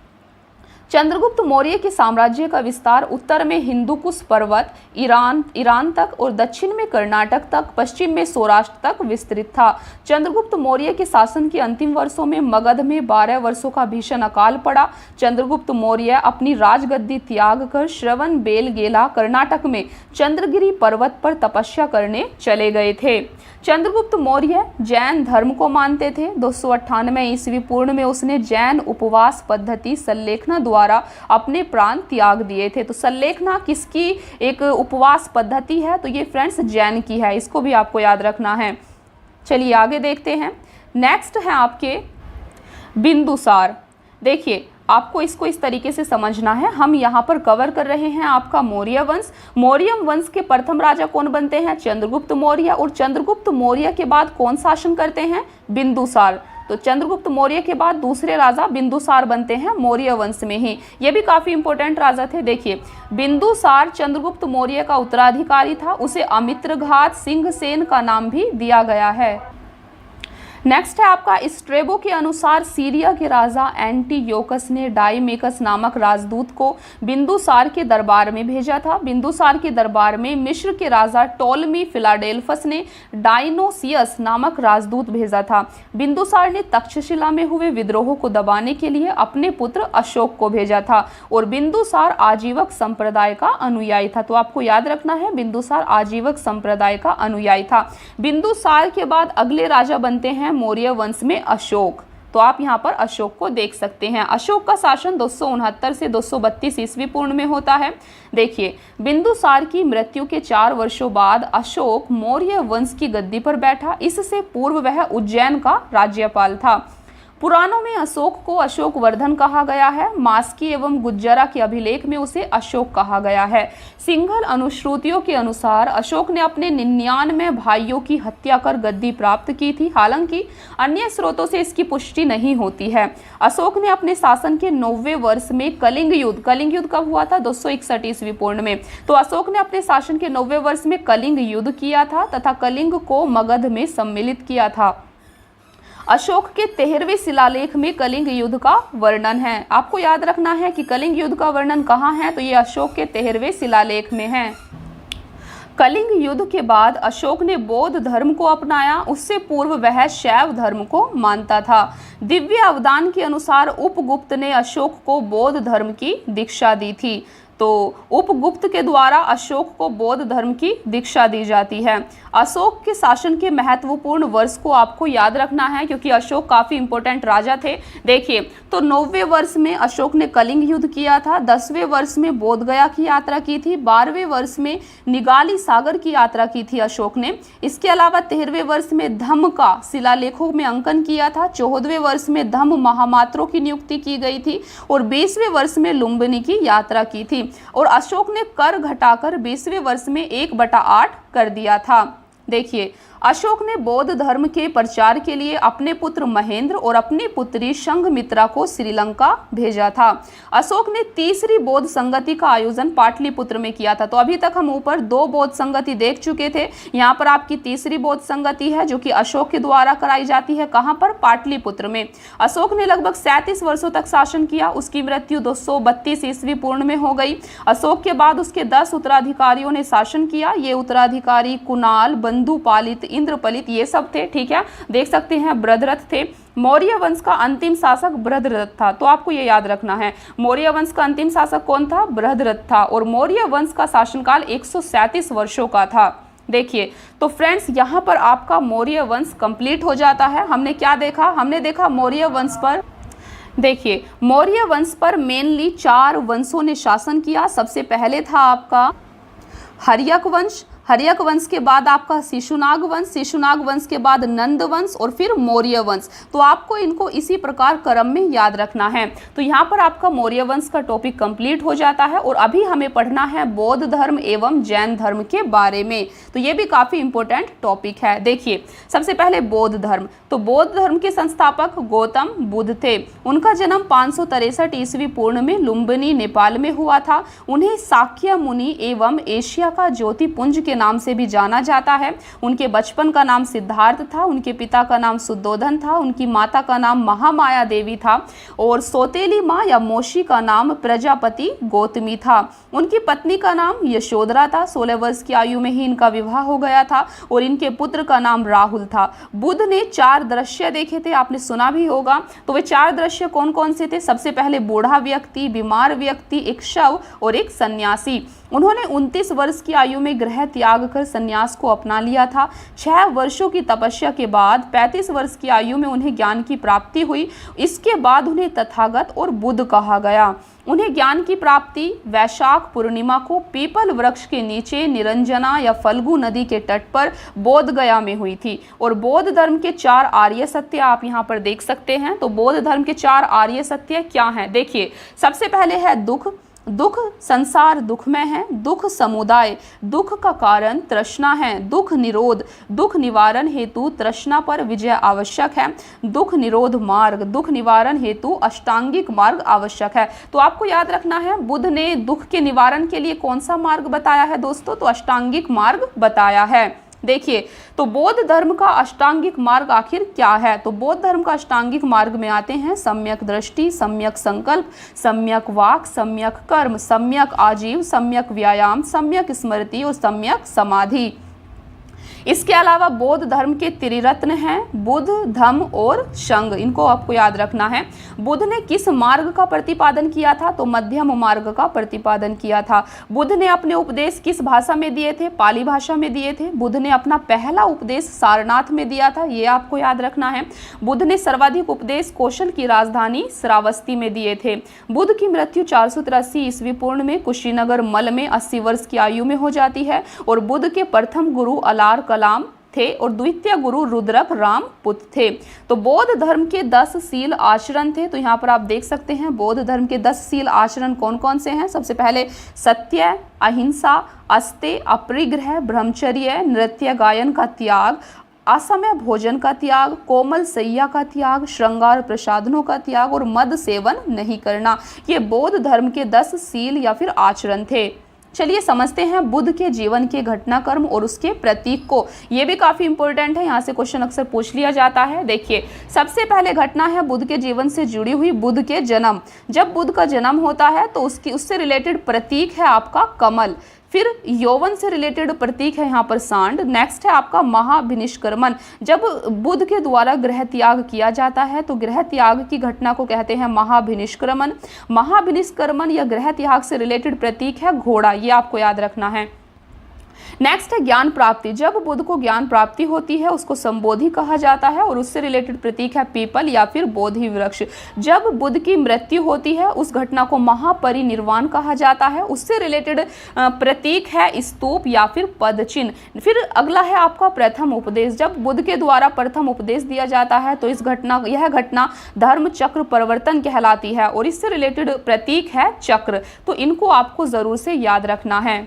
चंद्रगुप्त मौर्य के साम्राज्य का विस्तार उत्तर में हिंदुकुश पर्वत, ईरान तक और दक्षिण में कर्नाटक तक, पश्चिम में सौराष्ट्र तक विस्तृत था। चंद्रगुप्त मौर्य के शासन के अंतिम वर्षों में मगध में 12 वर्षों का भीषण अकाल पड़ा। चंद्रगुप्त मौर्य अपनी राजगद्दी त्याग कर श्रवणबेलगोला कर्नाटक में चंद्रगिरी पर्वत पर तपस्या करने चले गए थे। चंद्रगुप्त मौर्य जैन धर्म को मानते थे। 298 ईस्वी पूर्व में उसने जैन उपवास पद्धति सल्लेखना द्वारा अपने प्राण त्याग दिए थे। तो सल्लेखना किसकी एक उपवास पद्धति है? तो ये फ्रेंड्स जैन की है, इसको भी आपको याद रखना है। चलिए आगे देखते हैं। नेक्स्ट है आपके बिंदुसार। देखिए आपको इसको इस तरीके से समझना है। हम यहाँ पर कवर कर रहे हैं आपका मौर्य वंश। मौर्य वंश के प्रथम राजा कौन बनते हैं? चंद्रगुप्त मौर्य। और चंद्रगुप्त मौर्य के बाद कौन शासन करते हैं? बिंदुसार। तो चंद्रगुप्त मौर्य के बाद दूसरे राजा बिंदुसार बनते हैं मौर्य वंश में ही। ये भी काफी इंपॉर्टेंट राजा थे। देखिए बिंदुसार चंद्रगुप्त मौर्य का उत्तराधिकारी था। उसे अमित्रघात सिंहसेन का नाम भी दिया गया है। नेक्स्ट है आपका स्ट्रेबो के अनुसार सीरिया के राजा एंटीयोकस ने डाइमेकस नामक राजदूत को बिंदुसार के दरबार में भेजा था। बिंदुसार के दरबार में मिस्र के राजा टोलमी फिलाडेल्फस ने डायनोसियस नामक राजदूत भेजा था। बिंदुसार ने तक्षशिला में हुए विद्रोह को दबाने के लिए अपने पुत्र अशोक को भेजा था। और बिंदुसार आजीवक संप्रदाय का अनुयायी था। तो आपको याद रखना है बिंदुसार आजीवक संप्रदाय का अनुयायी था। बिंदुसार के बाद अगले राजा बनते हैं मौर्य वंश में अशोक। तो आप यहाँ पर अशोक को देख सकते हैं। अशोक का शासन 269 से 232 ईस्वी पूर्व में होता है। देखिए बिंदुसार की मृत्यु के 4 वर्षों बाद अशोक मौर्य वंश की गद्दी पर बैठा। इससे पूर्व वह उज्जैन का राज्यपाल था। पुराणों में अशोक को अशोक वर्धन कहा गया है। मास्की एवं गुज्जरा के अभिलेख में उसे अशोक कहा गया है। सिंघल अनुश्रुतियों के अनुसार अशोक ने अपने 99 भाइयों की हत्या कर गद्दी प्राप्त की थी। हालांकि अन्य स्रोतों से इसकी पुष्टि नहीं होती है। अशोक ने अपने शासन के 90वें वर्ष में कलिंग युद्ध कब हुआ था? 261 ईस्वी पूर्व में। तो अशोक ने अपने शासन के 90वें वर्ष में कलिंग युद्ध किया था तथा कलिंग को मगध में सम्मिलित किया था। अशोक के 13वें शिलालेख में कलिंग युद्ध का वर्णन है। आपको याद रखना है कि कलिंग युद्ध का वर्णन कहाँ है? तो ये अशोक के 13वें शिलालेख में है। कलिंग युद्ध के बाद अशोक ने बौद्ध धर्म को अपनाया। उससे पूर्व वह शैव धर्म को मानता था। दिव्य अवदान के अनुसार उपगुप्त ने अशोक को बौद्ध धर्म की दीक्षा दी थी। तो उपगुप्त के द्वारा अशोक को बौद्ध धर्म की दीक्षा दी जाती है। अशोक के शासन के महत्वपूर्ण वर्ष को आपको याद रखना है क्योंकि अशोक काफी इंपॉर्टेंट राजा थे। देखिए तो 90वें वर्ष में अशोक ने कलिंग युद्ध किया था। 10वें वर्ष में बोध गया की यात्रा की थी। 12वें वर्ष में निगाली सागर की यात्रा की थी अशोक ने। इसके अलावा 13वें वर्ष में धम्म का शिलालेखों में अंकन किया था। 14वें वर्ष में धम्म महामात्रों की नियुक्ति की गई थी और 20वें वर्ष में लुम्बिनी की यात्रा की थी। और अशोक ने कर घटाकर 20वें वर्ष में 1/8 कर दिया था। देखिए अशोक ने बौद्ध धर्म के प्रचार के लिए अपने पुत्र महेंद्र और अपनी पुत्री संघमित्रा को श्रीलंका भेजा था। अशोक ने तीसरी बौद्ध संगति का आयोजन पाटलिपुत्र में किया था। तो अभी तक हम ऊपर 2 बौद्ध संगति देख चुके थे। यहाँ पर आपकी तीसरी बौद्ध संगति है जो कि अशोक के द्वारा कराई जाती है। कहाँ पर? पाटलिपुत्र में। अशोक ने लगभग 37 वर्षों तक शासन किया। उसकी मृत्यु 232 ईस्वी पूर्व में हो गई। अशोक के बाद उसके 10 उत्तराधिकारियों ने शासन किया। ये उत्तराधिकारी कुणाल, बंधुपालित, इंद्रपलित ये सब थे। ठीक है, देख सकते हैं बृहद्रथ थे। मौर्य वंश का अंतिम शासक बृहद्रथ था। तो आपको ये याद रखना है मौर्य वंश का अंतिम शासक कौन था? बृहद्रथ था। और मौर्य वंश का शासनकाल 137 वर्षों का था। देखिए तो फ्रेंड्स यहाँ पर आपका मौर्य वंश कंप्लीट हो जाता है। हमने क्या देखा? हमने देखा मौर्य वंश पर। देखिए मौर्य वंश पर मेनली 4 वंशों ने शासन किया। सबसे पहले था आपका हर्यक वंश। हर्यक वंश के बाद आपका शिशुनाग वंश। शिशुनाग वंश के बाद नंद वंश और फिर मौर्य वंश। तो आपको इनको इसी प्रकार क्रम में याद रखना है। तो यहाँ पर आपका मौर्य वंश का टॉपिक कंप्लीट हो जाता है और अभी हमें पढ़ना है बौद्ध धर्म एवं जैन धर्म के बारे में। तो ये भी काफी इंपॉर्टेंट टॉपिक है। देखिए सबसे पहले बौद्ध धर्म। तो बौद्ध धर्म के संस्थापक गौतम बुद्ध थे। उनका जन्म 563 ईस्वी पूर्व में लुम्बिनी नेपाल में हुआ था। उन्हें शाक्य मुनि एवं एशिया का ज्योतिपुंज के के नाम से भी जाना जाता है। उनके बचपन का नाम सिद्धार्थ था, उनके पिता का नाम शुद्धोधन था, उनकी माता का नाम महामाया देवी था और सौतेली माँ या मौसी का नाम प्रजापति गौतमी था। उनकी पत्नी का नाम यशोधरा था। 16 वर्ष की आयु में ही इनका विवाह हो गया था और इनके पुत्र का नाम राहुल था। बुध ने 4 दृश्य देखे थे, आपने सुना भी होगा। तो वे 4 दृश्य कौन कौन से थे? सबसे पहले बूढ़ा व्यक्ति, बीमार व्यक्ति, एक शव और एक सन्यासी। उन्होंने 29 वर्ष की आयु में गृह त्याग कर सन्यास को अपना लिया था। 6 वर्षों की तपस्या के बाद 35 वर्ष की आयु में उन्हें ज्ञान की प्राप्ति हुई। इसके बाद उन्हें तथागत और बुद्ध कहा गया। उन्हें ज्ञान की प्राप्ति वैशाख पूर्णिमा को पीपल वृक्ष के नीचे निरंजना या फल्गु नदी के तट पर बोध गया में हुई थी। और बौद्ध धर्म के 4 आर्य सत्य आप यहाँ पर देख सकते हैं। तो बौद्ध धर्म के 4 आर्य सत्य क्या हैं? देखिए, सबसे पहले है दुख। दुख संसार दुखमय है। दुख समुदाय, दुख का कारण तृष्णा है। दुख निरोध, दुख निवारण हेतु तृष्णा पर विजय आवश्यक है। दुख निरोध मार्ग, दुख निवारण हेतु अष्टांगिक मार्ग आवश्यक है। तो आपको याद रखना है, बुद्ध ने दुख के निवारण के लिए कौन सा मार्ग बताया है दोस्तों? तो अष्टांगिक मार्ग बताया है। देखिए, तो बौद्ध धर्म का अष्टांगिक मार्ग आखिर क्या है? तो बौद्ध धर्म का अष्टांगिक मार्ग में आते हैं सम्यक दृष्टि, सम्यक संकल्प, सम्यक वाक, सम्यक कर्म, सम्यक आजीव, सम्यक व्यायाम, सम्यक स्मृति और सम्यक समाधि। इसके अलावा बौद्ध धर्म के त्रिरत्न हैं बुद्ध, धम्म और संघ। इनको आपको याद रखना है। बुद्ध ने किस मार्ग का प्रतिपादन किया था? तो मध्यम मार्ग का प्रतिपादन किया था। बुद्ध ने अपने उपदेश किस भाषा में दिए थे? पाली भाषा में दिए थे। बुद्ध ने अपना पहला उपदेश सारनाथ में दिया था, ये आपको याद रखना है। बुद्ध ने सर्वाधिक उपदेश कौशल की राजधानी श्रावस्ती में दिए थे। बुद्ध की मृत्यु 483 ईस्वी पूर्व में कुशीनगर मल में 80 वर्ष की आयु में हो जाती है। और बुद्ध के प्रथम गुरु अलार कलाम थे और द्वितीय गुरु रुद्रक रामपुत थे। तो बौद्ध धर्म के 10 शील आचरण थे। तो यहाँ पर आप देख सकते हैं बौद्ध धर्म के 10 शील आचरण कौन कौन से हैं। सबसे पहले सत्य, अहिंसा, अस्तेय, अपरिग्रह, ब्रह्मचर्य, नृत्य गायन का त्याग, असमय भोजन का त्याग, कोमल सैया का त्याग, श्रृंगार प्रसाधनों का त्याग और मद सेवन नहीं करना। ये बौद्ध धर्म के 10 शील या फिर आचरण थे। चलिए समझते हैं बुद्ध के जीवन के घटनाक्रम और उसके प्रतीक को। ये भी काफी इंपॉर्टेंट है, यहाँ से क्वेश्चन अक्सर पूछ लिया जाता है। देखिए, सबसे पहले घटना है बुद्ध के जीवन से जुड़ी हुई बुद्ध के जन्म। जब बुद्ध का जन्म होता है तो उससे रिलेटेड प्रतीक है आपका कमल। फिर यौवन से रिलेटेड प्रतीक है यहाँ पर सांड। नेक्स्ट है आपका महाभिनिष्क्रमण। जब बुद्ध के द्वारा गृह त्याग किया जाता है तो गृह त्याग की घटना को कहते हैं महाभिनिष्क्रमण। महाभिनिष्क्रमण या गृह त्याग से रिलेटेड प्रतीक है घोड़ा, ये आपको याद रखना है। नेक्स्ट है ज्ञान प्राप्ति। जब बुद्ध को ज्ञान प्राप्ति होती है उसको संबोधि कहा जाता है और उससे रिलेटेड प्रतीक है पीपल या फिर बोधि वृक्ष। जब बुद्ध की मृत्यु होती है उस घटना को महापरिनिर्वाण कहा जाता है, उससे रिलेटेड प्रतीक है स्तूप या फिर पदचिन्ह। फिर अगला है आपका प्रथम उपदेश। जब बुद्ध के द्वारा प्रथम उपदेश दिया जाता है तो यह घटना धर्म चक्र परिवर्तन कहलाती है और इससे रिलेटेड प्रतीक है चक्र। तो इनको आपको जरूर से याद रखना है।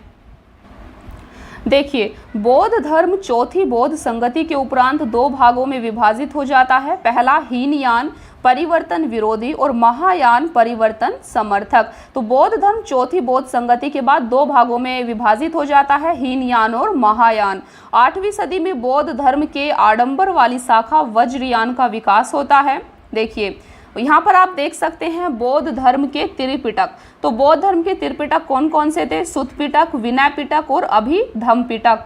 देखिए, बौद्ध धर्म चौथी बौद्ध संगति के उपरांत 2 भागों में विभाजित हो जाता है। पहला हीनयान परिवर्तन विरोधी और महायान परिवर्तन समर्थक। तो बौद्ध धर्म चौथी बौद्ध संगति के बाद 2 भागों में विभाजित हो जाता है, हीनयान और महायान। 8वीं सदी में बौद्ध धर्म के आडंबर वाली शाखा वज्रयान का विकास होता है। देखिए, यहाँ पर आप देख सकते हैं बौद्ध धर्म के त्रिपिटक। तो बौद्ध धर्म के त्रिपिटक कौन कौन से थे? सुत्त पिटक, विनय पिटक और अभिधम्म पिटक।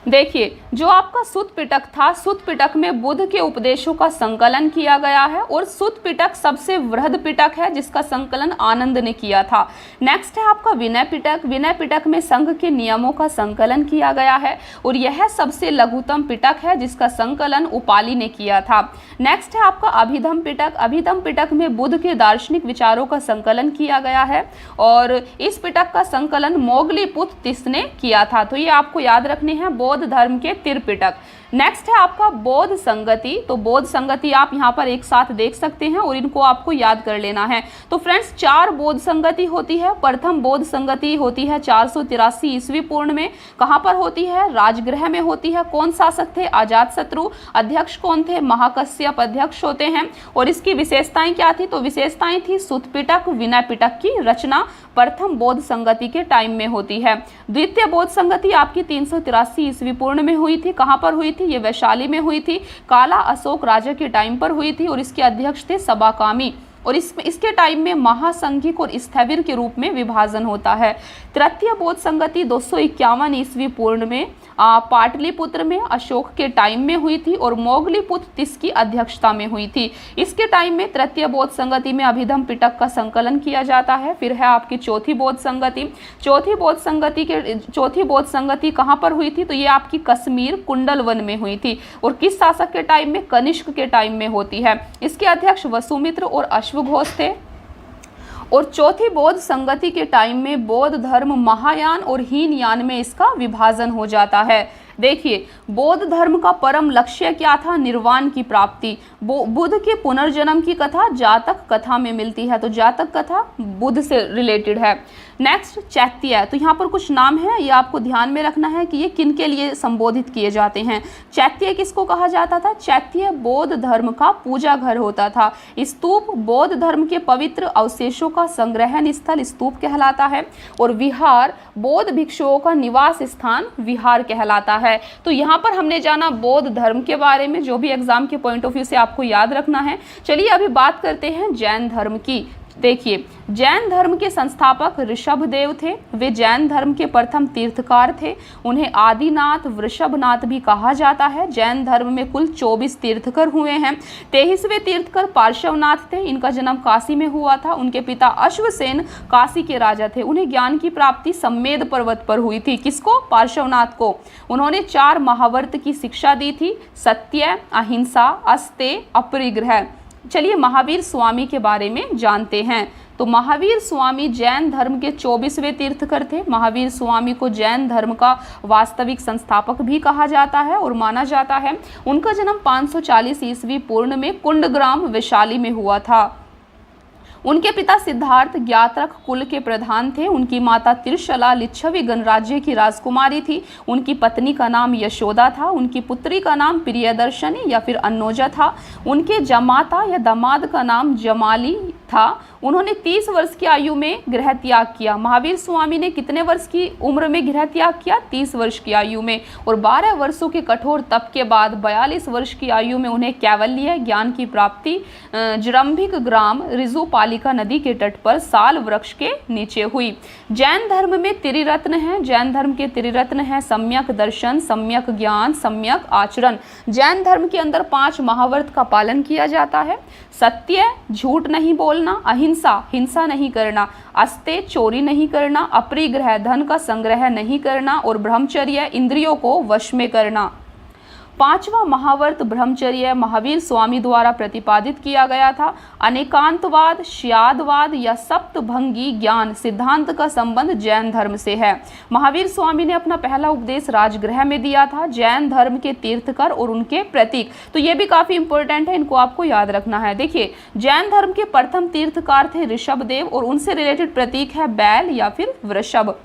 देखिए, जो आपका सुत्त पिटक था, सुत्त पिटक में बुद्ध के उपदेशों का संकलन किया गया है और सुत्त पिटक सबसे वृहद पिटक है जिसका संकलन आनंद ने किया था। नेक्स्ट है आपका विनय पिटक। विनय पिटक में संघ के नियमों का संकलन किया गया है और यह सबसे लघुतम पिटक है जिसका संकलन उपाली ने किया था। नेक्स्ट है आपका अभिधम्म पिटक। अभिधम्म पिटक में बुद्ध के दार्शनिक विचारों का संकलन किया गया है और इस पिटक का संकलन मोगली पुत्र तिस ने किया था। तो ये आपको याद रखने हैं बौद्ध धर्म के त्रिपिटक। नेक्स्ट है आपका बौद्ध संगति। तो बौद्ध संगति आप यहाँ पर एक साथ देख सकते हैं और इनको आपको याद कर लेना है। तो फ्रेंड्स 4 बौद्ध संगति होती है। प्रथम बौद्ध संगति होती है 483 ईस्वी पूर्व में। कहाँ पर होती है? राजगृह में होती है। कौन शासक थे? अजातशत्रु। अध्यक्ष कौन थे? महाकश्यप अध्यक्ष होते हैं। और इसकी विशेषताएं क्या थी? तो विशेषताएं थी सुत्त पिटक, विनय पिटक की रचना प्रथम बौद्ध संगति के टाइम में होती है। द्वितीय बौद्ध संगति आपकी 383 ईस्वी पूर्व में हुई थी। कहाँ पर हुई थी? ये वैशाली में हुई थी। काला अशोक राजा के टाइम पर हुई थी और इसके अध्यक्ष थे सबाकामी। और इसके टाइम में महासंघिक और स्थविर के रूप में विभाजन होता है। तृतीय बौद्ध संगति 251 ईस्वी पूर्व में पाटलिपुत्र में अशोक के टाइम में हुई थी और मोगलीपुत्र तिस की अध्यक्षता में हुई थी। इसके टाइम में तृतीय बौद्ध संगति में अभिधम पिटक का संकलन किया जाता है। फिर है आपकी चौथी बौद्ध संगति। चौथी बौद्ध संगति कहाँ पर हुई थी? तो ये आपकी कश्मीर कुंडलवन में हुई थी और किस शासक के टाइम में? कनिष्क के टाइम में होती है। इसके अध्यक्ष वसुमित्र और अश्वघोष थे। और चौथी बौद्ध संगति के टाइम में बौद्ध धर्म महायान और हीनयान में इसका विभाजन हो जाता है। देखिए, बौद्ध धर्म का परम लक्ष्य क्या था? निर्वाण की प्राप्ति। बुद्ध के पुनर्जन्म की कथा जातक कथा में मिलती है। तो जातक कथा बुद्ध से रिलेटेड है। नेक्स्ट चैत्य। तो यहाँ पर कुछ नाम है, ये आपको ध्यान में रखना है कि ये किन के लिए संबोधित किए जाते हैं। चैत्य किसको कहा जाता था? चैत्य बौद्ध धर्म का पूजा घर होता था। स्तूप बौद्ध धर्म के पवित्र अवशेषों का संग्रहण स्थल स्तूप कहलाता है। और विहार बौद्ध भिक्षुओं का निवास स्थान विहार कहलाता है। तो यहाँ पर हमने जाना बौद्ध धर्म के बारे में, जो भी एग्जाम के पॉइंट ऑफ व्यू से आपको याद रखना है। चलिए अभी बात करते हैं जैन धर्म की। देखिए, जैन धर्म के संस्थापक ऋषभदेव थे। वे जैन धर्म के प्रथम तीर्थकार थे। उन्हें आदिनाथ, वृषभनाथ भी कहा जाता है। जैन धर्म में कुल 24 तीर्थकर हुए हैं। 23वें तीर्थकर पार्श्वनाथ थे। इनका जन्म काशी में हुआ था। उनके पिता अश्वसेन काशी के राजा थे। उन्हें ज्ञान की प्राप्ति सम्मेद पर्वत पर हुई थी। किसको? पार्श्वनाथ को। उन्होंने 4 महावर्त की शिक्षा दी थी: सत्य, अहिंसा, अस्तेय, अपरिग्रह। चलिए महावीर स्वामी के बारे में जानते हैं। तो महावीर स्वामी जैन धर्म के 24वें तीर्थकर थे। महावीर स्वामी को जैन धर्म का वास्तविक संस्थापक भी कहा जाता है और माना जाता है। उनका जन्म 540 ईस्वी पूर्व में कुंडग्राम वैशाली में हुआ था। उनके पिता सिद्धार्थ ज्ञात्रक कुल के प्रधान थे। उनकी माता त्रिशला लिच्छवी गणराज्य की राजकुमारी थी। उनकी पत्नी का नाम यशोदा था। उनकी पुत्री का नाम प्रियदर्शनी या फिर अन्नोजा था। उनके जमाता या दामाद का नाम जमाली था। उन्होंने 30 वर्ष की आयु में गृह त्याग किया। महावीर स्वामी ने कितने वर्ष की उम्र में गृह त्याग किया? 30 वर्ष की आयु में। और 12 वर्षों के कठोर तप के बाद 42 वर्ष की आयु में उन्हें कैवल्य ज्ञान की प्राप्ति जरंभिक ग्राम ऋजुपालिका नदी के तट पर साल वृक्ष के नीचे हुई। जैन धर्म में त्रिरत्न है। जैन धर्म के त्रिरत्न है: सम्यक दर्शन, सम्यक ज्ञान, सम्यक आचरण। जैन धर्म के अंदर 5 महावर्त का पालन किया जाता है: सत्य, झूठ नहीं बोलना; अहिंसा, हिंसा नहीं करना; अस्तेय, चोरी नहीं करना; अपरिग्रह, धन का संग्रह नहीं करना; और ब्रह्मचर्य, इंद्रियों को वश में करना। 5वां महावर्त ब्रह्मचर्य महावीर स्वामी द्वारा प्रतिपादित किया गया था। अनेकांतवाद, श्यादवाद या सप्तभंगी ज्ञान सिद्धांत का संबंध जैन धर्म से है। महावीर स्वामी ने अपना पहला उपदेश राजगृह में दिया था। जैन धर्म के तीर्थकर और उनके प्रतीक, तो ये भी काफी इंपॉर्टेंट है, इनको आपको याद रखना है। देखिए, जैन धर्म के प्रथम तीर्थकार थे ऋषभदेव और उनसे रिलेटेड प्रतीक है बैल या फिर वृषभ।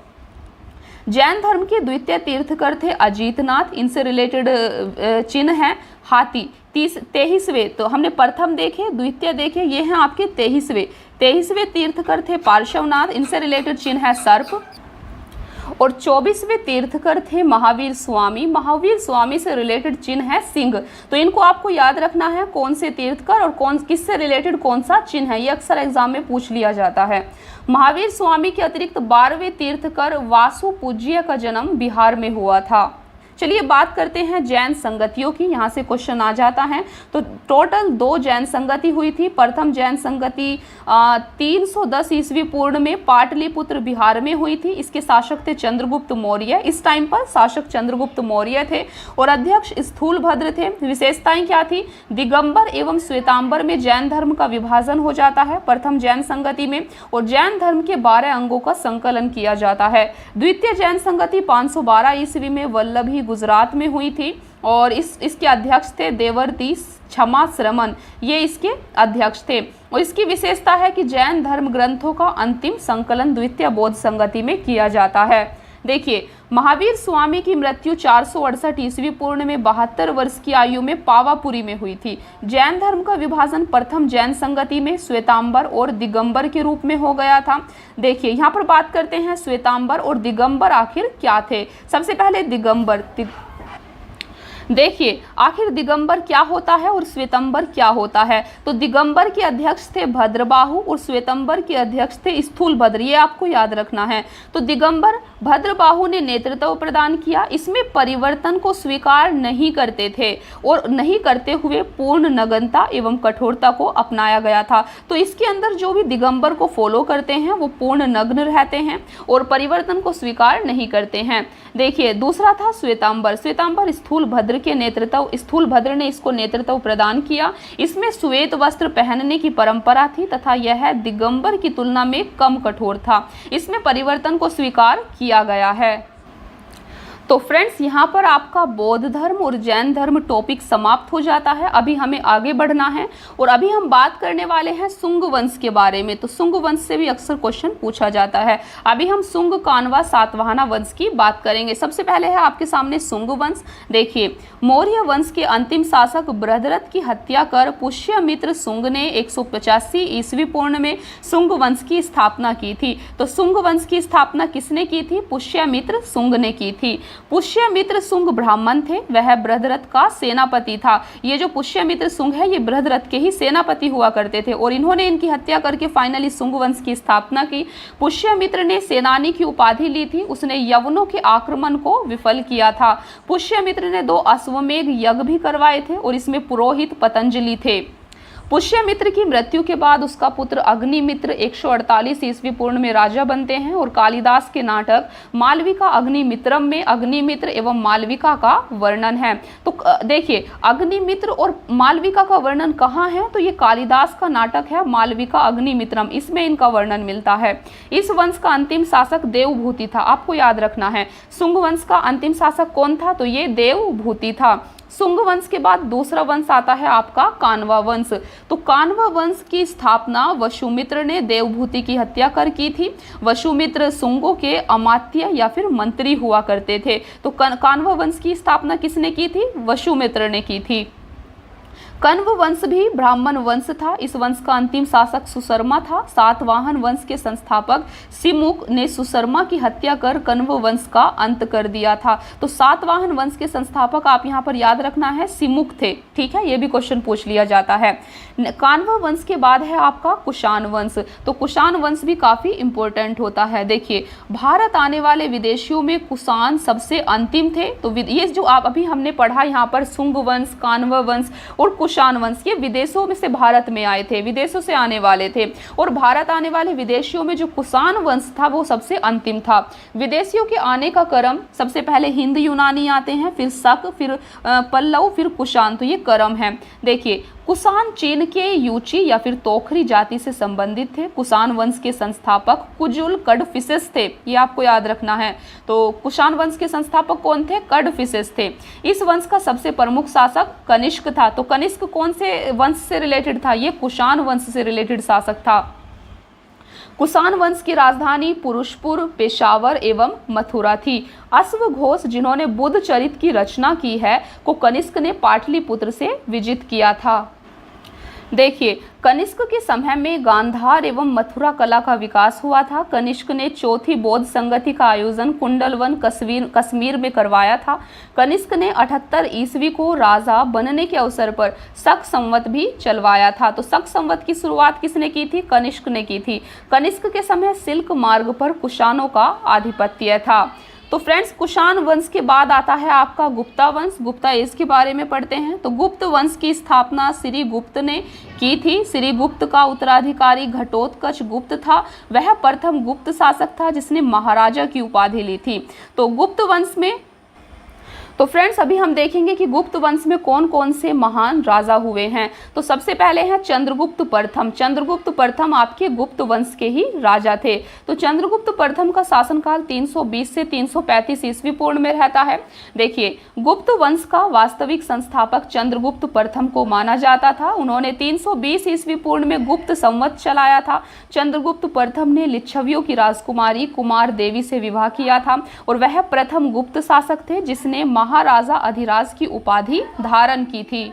जैन धर्म के द्वितीय तीर्थकर थे अजीतनाथ। इनसे रिलेटेड चिन्ह है हाथी। 23वें, तो हमने प्रथम देखे, द्वितीय देखे, ये हैं आपके 23वें तीर्थकर थे पार्श्वनाथ। इनसे रिलेटेड चिन्ह है सर्प। और 24वें तीर्थकर थे महावीर स्वामी। महावीर स्वामी से रिलेटेड चिन्ह है सिंह। तो इनको आपको याद रखना है, कौन से तीर्थकर और किससे रिलेटेड कौन सा चिन्ह है, ये अक्सर एग्जाम में पूछ लिया जाता है। महावीर स्वामी के अतिरिक्त 12वें तीर्थकर वासु पूज्य का जन्म बिहार में हुआ था। चलिए बात करते हैं जैन संगतियों की। यहाँ से क्वेश्चन आ जाता है। तो टोटल 2 जैन संगति हुई थी। प्रथम जैन संगति 310 ईस्वी पूर्व में पाटलिपुत्र बिहार में हुई थी। इसके शासक थे चंद्रगुप्त मौर्य। इस टाइम पर शासक चंद्रगुप्त मौर्य थे और अध्यक्ष स्थूलभद्र थे। विशेषताएं क्या थी? दिगंबर एवं श्वेतांबर में जैन धर्म का विभाजन हो जाता है प्रथम जैन संगति में, और जैन धर्म के 12 अंगों का संकलन किया जाता है। द्वितीय जैन संगति 512 ईस्वी में वल्लभी गुजरात में हुई थी और इसके अध्यक्ष थे देवर्ती क्षमा श्रमण, ये इसके अध्यक्ष थे। और इसकी विशेषता है कि जैन धर्म ग्रंथों का अंतिम संकलन द्वितीय बौद्ध संगति में किया जाता है। देखिए, महावीर स्वामी की मृत्यु 468 ईस्वी पूर्व में 72 वर्ष की आयु में पावापुरी में हुई थी। जैन धर्म का विभाजन प्रथम जैन संगति में श्वेतांबर और दिगंबर के रूप में हो गया था। देखिए, यहाँ पर बात करते हैं श्वेतांबर और दिगंबर आखिर क्या थे। सबसे पहले दिगंबर, देखिए आखिर दिगंबर क्या होता है और श्वेतंबर क्या होता है। तो दिगंबर के अध्यक्ष थे भद्रबाहु और श्वेतंबर के अध्यक्ष थे स्थूलभद्र, ये आपको याद रखना है। तो दिगंबर भद्रबाहु ने नेतृत्व प्रदान किया, इसमें परिवर्तन को स्वीकार नहीं करते थे और नहीं करते हुए पूर्ण नग्नता एवं कठोरता को अपनाया गया था। तो इसके अंदर जो भी दिगंबर को फॉलो करते हैं वो पूर्ण नग्न रहते हैं और परिवर्तन को स्वीकार नहीं करते हैं। देखिए, दूसरा था श्वेतांबर। श्वेतांबर स्थूलभद्र के नेतृत्व, स्थूलभद्र ने इसको नेतृत्व प्रदान किया। इसमें श्वेत वस्त्र पहनने की परंपरा थी तथा यह दिगंबर की तुलना में कम कठोर था। इसमें परिवर्तन को स्वीकार किया गया है। तो फ्रेंड्स, यहाँ पर आपका बौद्ध धर्म और जैन धर्म टॉपिक समाप्त हो जाता है। अभी हमें आगे बढ़ना है और अभी हम बात करने वाले हैं सुंग वंश के बारे में। तो सुंग वंश से भी अक्सर क्वेश्चन पूछा जाता है। अभी हम सुंग, कान्वा, सातवाहना वंश की बात करेंगे। सबसे पहले है आपके सामने सुंग वंश। देखिए, मौर्य वंश के अंतिम शासक बृहद्रथ की हत्या कर पुष्यमित्र सुंग ने 185 ईस्वी पूर्व में सुंग वंश की स्थापना की थी। तो सुंग वंश की स्थापना किसने की थी? पुष्यमित्र सुंग ने की थी। पुष्यमित्र सुंग ब्राह्मण थे, वह बृहद्रथ का सेनापति था। ये जो पुष्यमित्र सुंग है ये बृहद्रथ के ही सेनापति हुआ करते थे और इन्होंने इनकी हत्या करके फाइनली सुंग वंश की स्थापना की। पुष्यमित्र ने सेनानी की उपाधि ली थी, उसने यवनों के आक्रमण को विफल किया था। पुष्यमित्र ने 2 अश्वमेध यज्ञ भी करवाए थे और इसमें पुरोहित पतंजलि थे। पुष्यमित्र की मृत्यु के बाद उसका पुत्र अग्निमित्र 148 ईस्वी पूर्व में राजा बनते हैं और कालिदास के नाटक मालविका अग्निमित्रम में अग्निमित्र एवं मालविका का वर्णन है। तो देखिए, अग्निमित्र और मालविका का वर्णन कहाँ है? तो ये कालिदास का नाटक है मालविका अग्निमित्रम, इसमें इनका वर्णन मिलता है। इस वंश का अंतिम शासक देवभूति था, आपको याद रखना है। सुंग वंश का अंतिम शासक कौन था? तो ये देवभूति था। सुंग वंश के बाद दूसरा वंश आता है आपका कान्वा वंश। तो कान्वा वंश की स्थापना वसुमित्र ने देवभूति की हत्या कर की थी। वसुमित्र सुंगों के अमात्य या फिर मंत्री हुआ करते थे। तो कान्वा वंश की स्थापना किसने की थी? वसुमित्र ने की थी। कण्व वंश भी ब्राह्मण वंश था। इस वंश का अंतिम शासक सुशर्मा था। सातवाहन वंश के संस्थापक सिमुक ने सुशर्मा की हत्या कर कण्व वंश का अंत कर दिया था। तो सातवाहन वंश के संस्थापक आप यहाँ पर याद रखना है सिमुक थे, ठीक है, ये भी क्वेश्चन पूछ लिया जाता है। कान्वा वंश के बाद है आपका कुषाण वंश। तो कुषाण वंश भी काफी इंपॉर्टेंट होता है। देखिए, भारत आने वाले विदेशियों में कुषाण सबसे अंतिम थे। तो ये जो आप अभी हमने पढ़ा यहाँ पर सुंग वंश, कान्वा वंश और कुषाण वंश, ये विदेशों में से भारत में आए थे, विदेशों से आने वाले थे। और भारत आने वाले विदेशियों में जो कुषाण वंश था वो सबसे अंतिम था। विदेशियों के आने का क्रम सबसे पहले हिंद यूनानी आते हैं, फिर शक, फिर पल्लव, फिर कुषाण। तो ये क्रम है। देखिए, कुषाण चीन के यूची या फिर तोखरी जाति से संबंधित थे। कुषाण वंश के संस्थापक कुजुल कडफिसेस थे, ये आपको याद रखना है। तो कुषाण वंश के संस्थापक कौन थे? कडफिसेस थे। इस वंश का सबसे प्रमुख शासक कनिष्क था। तो कनिष्क कौन से वंश से रिलेटेड था? ये कुषाण वंश से रिलेटेड शासक था। कुषाण वंश की राजधानी पुरुषपुर, पेशावर एवं मथुरा थी। अश्वघोष, जिन्होंने बुद्ध चरित की रचना की है, को कनिष्क ने पाटलिपुत्र से विजित किया था। देखिए, कनिष्क के समय में गांधार एवं मथुरा कला का विकास हुआ था। कनिष्क ने चौथी बौद्ध संगति का आयोजन कुंडलवन कश्मीर में करवाया था। कनिष्क ने 78 ईस्वी को राजा बनने के अवसर पर शक संवत भी चलवाया था। तो शक संवत की शुरुआत किसने की थी? कनिष्क ने की थी। कनिष्क के समय सिल्क मार्ग पर कुषाणों का आधिपत्य था। तो फ्रेंड्स, कुषाण वंश के बाद आता है आपका गुप्ता वंश। गुप्ता एज के बारे में पढ़ते हैं। तो गुप्त वंश की स्थापना श्री गुप्त ने की थी। श्री गुप्त का उत्तराधिकारी घटोत्कच गुप्त था। वह प्रथम गुप्त शासक था जिसने महाराजा की उपाधि ली थी। तो गुप्त वंश में तो फ्रेंड्स अभी हम देखेंगे कि गुप्त वंश में कौन कौन से महान राजा हुए हैं। तो सबसे पहले हैं चंद्रगुप्त प्रथम। चंद्रगुप्त प्रथम आपके गुप्त वंश के ही राजा थे। तो चंद्रगुप्त प्रथम का शासनकाल 320 से 335 ईस्वी पूर्व में रहता है। देखिए, गुप्त वंश का वास्तविक संस्थापक चंद्रगुप्त प्रथम को माना जाता था। उन्होंने 320 ईस्वी पूर्व में गुप्त संवत चलाया था। चंद्रगुप्त प्रथम ने लिच्छवियों की राजकुमारी कुमार देवी से विवाह किया था और वह प्रथम गुप्त शासक थे जिसने महाराजा अधिराज की उपाधि धारण की थी।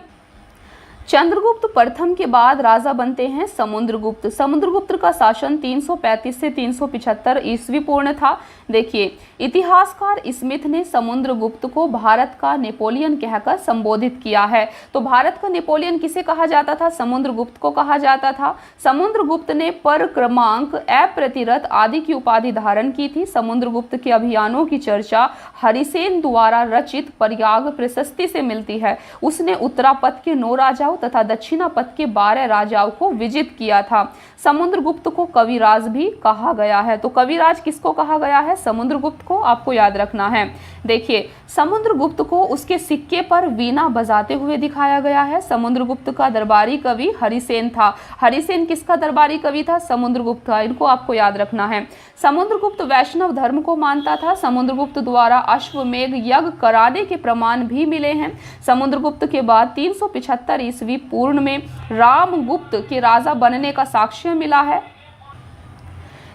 चंद्रगुप्त प्रथम के बाद राजा बनते हैं समुद्रगुप्त। समुद्रगुप्त का शासन 335 से 375 ईस्वी पूर्ण था। देखिए, इतिहासकार स्मिथ ने समुद्रगुप्त को भारत का नेपोलियन कहकर संबोधित किया है। तो भारत का नेपोलियन किसे कहा जाता था? समुद्रगुप्त को कहा जाता था। समुद्रगुप्त ने परक्रमांक, अप्रतिरथ आदि की उपाधि धारण की थी। समुद्रगुप्त के अभियानों की चर्चा हरिसेन द्वारा रचित प्रयाग प्रशस्ति से मिलती है। उसने उत्तरापथ के 9 राजाओं तथा दक्षिणापथ के 12 राजाओं को विजित किया था। समुद्रगुप्त को कविराज भी कहा गया है। तो कविराज किसको कहा गया है? समुद्रगुप्त को, आपको याद रखना है। देखिए, समुद्रगुप्त को उसके सिक्के पर वीणा बजाते हुए दिखाया गया है। समुद्रगुप्त का दरबारी कवि हरिसेन था। हरिसेन किसका दरबारी कवि था? समुद्रगुप्त का। इनको आपको याद रखना है। समुद्रगुप्त वैष्णव धर्म को मानता था। समुद्रगुप्त द्वारा अश्वमेध यज्ञ कराने के प्रमाण भी मिले हैं। समुद्रगुप्त के बाद 375 ईस्वी पूर्व में रामगुप्त के राजा बनने का साक्ष्य मिला है,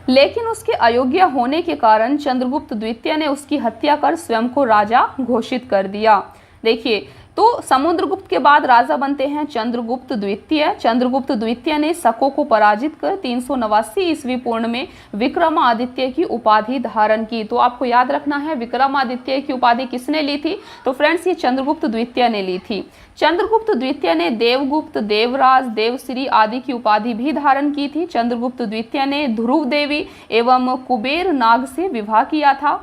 लेकिन उसके अयोग्य होने के कारण चंद्रगुप्त द्वितीय ने उसकी हत्या कर स्वयं को राजा घोषित कर दिया। देखिए, तो समुद्रगुप्त के बाद राजा बनते हैं चंद्रगुप्त द्वितीय। चंद्रगुप्त द्वितीय ने शकों को पराजित कर 389 ईस्वी पूर्व में विक्रमादित्य की उपाधि धारण की। तो आपको याद रखना है, विक्रमादित्य की उपाधि किसने ली थी? तो फ्रेंड्स, ये चंद्रगुप्त द्वितीय ने ली थी। चंद्रगुप्त द्वितीय ने देवगुप्त, देवराज, देवश्री आदि की उपाधि भी धारण की थी। चंद्रगुप्त द्वितीय ने ध्रुव देवी एवं कुबेर नाग से विवाह किया था।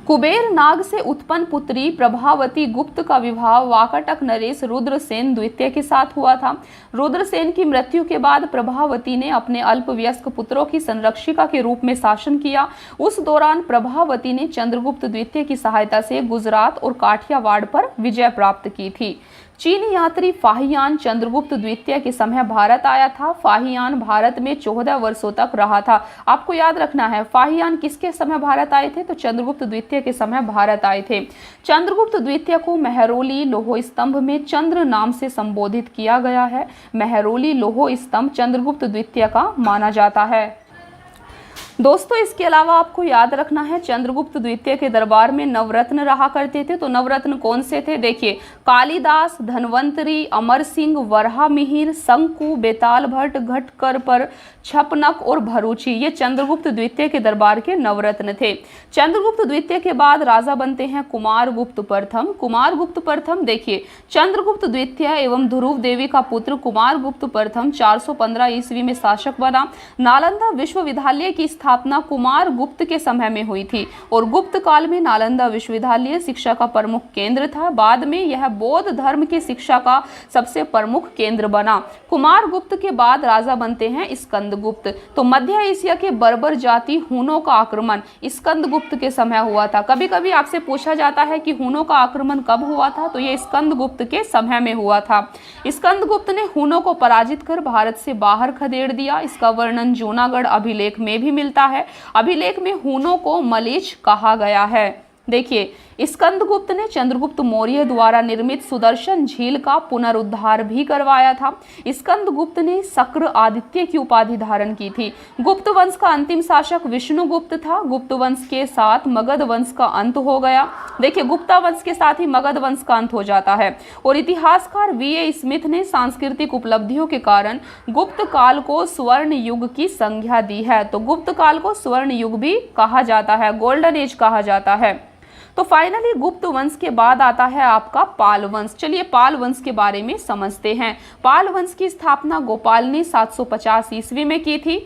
कुबेर नाग से उत्पन्न पुत्री प्रभावती गुप्त का विवाह वाकाटक नरेश रुद्रसेन द्वितीय के साथ हुआ था। रुद्रसेन की मृत्यु के बाद प्रभावती ने अपने अल्पवयस्क पुत्रों की संरक्षिका के रूप में शासन किया। उस दौरान प्रभावती ने चंद्रगुप्त द्वितीय की सहायता से गुजरात और काठियावाड़ पर विजय प्राप्त की थी। चीनी यात्री फाहियान चंद्रगुप्त द्वितीय के समय भारत आया था। फाहियान भारत में 14 वर्षों तक रहा था। आपको याद रखना है, फाहियान किसके समय भारत आए थे? तो चंद्रगुप्त द्वितीय के समय भारत आए थे। चंद्रगुप्त द्वितीय को मेहरौली लोह स्तंभ में चंद्र नाम से संबोधित किया गया है। मेहरौली लोह स्तंभ चंद्रगुप्त द्वितीय का माना जाता है। दोस्तों, इसके अलावा आपको याद रखना है, चंद्रगुप्त द्वितीय के दरबार में नवरत्न रहा करते थे। तो नवरत्न कौन से थे? देखिए, कालिदास, धन्वंतरी, अमर सिंह, वराहमिहिर, शंकु, बेताल भट्ट, घटकर पर, छपनक और भरूची, ये चंद्रगुप्त द्वितीय के दरबार के नवरत्न थे। चंद्रगुप्त द्वितीय के बाद राजा बनते हैं कुमारगुप्त प्रथम। कुमारगुप्त प्रथम, देखिए, चंद्रगुप्त द्वितीय एवं ध्रुव देवी का पुत्र कुमारगुप्त प्रथम 415 ईस्वी में शासक बना। नालंदा विश्वविद्यालय की स्थापना कुमारगुप्त के समय में हुई थी और गुप्त काल में नालंदा विश्वविद्यालय शिक्षा का प्रमुख केंद्र था। बाद में यह बौद्ध धर्म की शिक्षा का सबसे प्रमुख केंद्र बना। कुमारगुप्त के बाद राजा बनते हैं स्कंदगुप्त। तो मध्य एशिया के बर्बर जाति हूनों का आक्रमण स्कंदगुप्त के समय हुआ था। कभी कभी आपसे पूछा जाता है कि हूनों का आक्रमण कब हुआ था? तो यह स्कंदगुप्त के समय में हुआ था। स्कंदगुप्त ने हूनों को पराजित कर भारत से बाहर खदेड़ दिया। इसका वर्णन जूनागढ़ अभिलेख में भी मिलता है। अभिलेख में हूनों को मलीच कहा गया है। देखिए, स्कंदगुप्त ने चंद्रगुप्त मौर्य द्वारा निर्मित सुदर्शन झील का पुनरुद्धार भी करवाया था। स्कंदगुप्त ने शक्र आदित्य की उपाधि धारण की थी। गुप्त वंश का अंतिम शासक विष्णुगुप्त था। गुप्त वंश के साथ मगध वंश का अंत हो गया। देखिए, गुप्ता वंश के साथ ही मगध वंश का अंत हो जाता है। और इतिहासकार वी.ए. स्मिथ ने सांस्कृतिक उपलब्धियों के कारण गुप्त काल को स्वर्ण युग की संज्ञा दी है। तो गुप्त काल को स्वर्ण युग भी कहा जाता है, गोल्डन एज कहा जाता है। तो फाइनली गुप्त वंश के बाद आता है आपका पाल वंश। चलिए पाल वंश के बारे में समझते हैं। पाल वंश की स्थापना गोपाल ने 750 ईस्वी में की थी।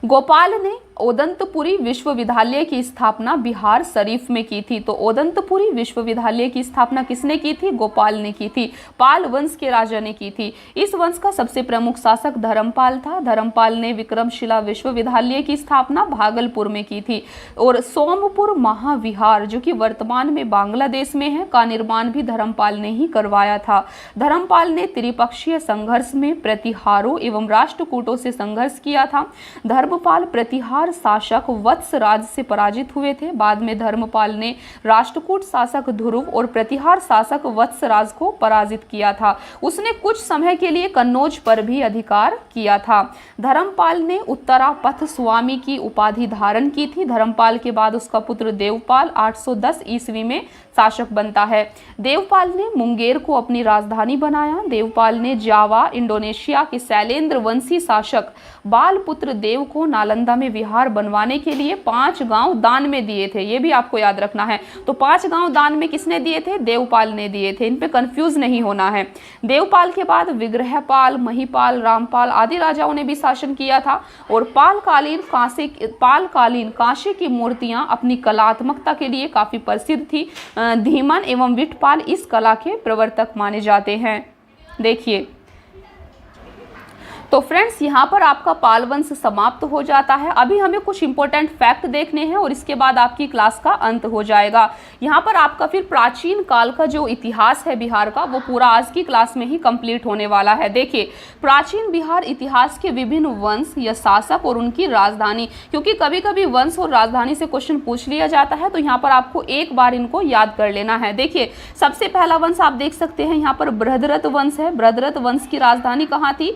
गोपाल ने ओदंतपुरी विश्वविद्यालय की स्थापना बिहार शरीफ में की थी। तो ओदंतपुरी विश्वविद्यालय की स्थापना किसने की थी? गोपाल ने की थी, पाल वंश के राजा ने की थी। इस वंश का सबसे प्रमुख शासक धर्मपाल था। धर्मपाल ने विक्रमशिला विश्वविद्यालय की स्थापना भागलपुर में की थी। और सोमपुर महाविहार जो कि वर्तमान में बांग्लादेश में है का निर्माण भी धर्मपाल ने ही करवाया था। धर्मपाल ने त्रिपक्षीय संघर्ष में प्रतिहारों एवं राष्ट्रकूटों से संघर्ष किया था। धर्मपाल प्रतिहार शासक वत्सराज से पराजित हुए थे। बाद में धर्मपाल ने राष्ट्रकूट शासक ध्रुव और प्रतिहार शासक वत्सराज को पराजित किया था। उसने कुछ समय के लिए कन्नौज पर भी अधिकार किया था। धर्मपाल ने उत्तरापथ स्वामी की उपाधि धारण की थी। धर्मपाल के बाद उसका पुत्र देवपाल 810 ईस्वी में शासक बनता है। देवपाल ने मुंगेर को अपनी राजधानी बनाया। देवपाल ने जावा इंडोनेशिया के शैलेंद्र वंशी शासक बालपुत्र देव को नालंदा में विहार बनवाने के लिए 5 गांव दान में दिए थे। ये भी आपको याद रखना है। तो 5 गांव दान में किसने दिए थे? देवपाल ने दिए थे। इन पे कंफ्यूज नहीं होना है। देवपाल के बाद विग्रहपाल, महिपाल, रामपाल आदि राजाओं ने भी शासन किया था। और पालकालीन कांसे की मूर्तियां अपनी कलात्मकता के लिए काफी प्रसिद्ध थी। धीमन एवं विठपाल इस कला के प्रवर्तक माने जाते हैं। देखिए तो फ्रेंड्स यहाँ पर आपका पाल वंश समाप्त हो जाता है। अभी हमें कुछ इंपॉर्टेंट फैक्ट देखने हैं और इसके बाद आपकी क्लास का अंत हो जाएगा। यहाँ पर आपका फिर प्राचीन काल का जो इतिहास है बिहार का वो पूरा आज की क्लास में ही कंप्लीट होने वाला है। देखिए प्राचीन बिहार इतिहास के विभिन्न वंश या शासक और उनकी राजधानी, क्योंकि कभी कभी वंश और राजधानी से क्वेश्चन पूछ लिया जाता है, तो यहाँ पर आपको एक बार इनको याद कर लेना है। देखिए सबसे पहला वंश आप देख सकते हैं यहाँ पर बृहद्रथ वंश है। बृहद्रथ वंश की राजधानी कहाँ थी?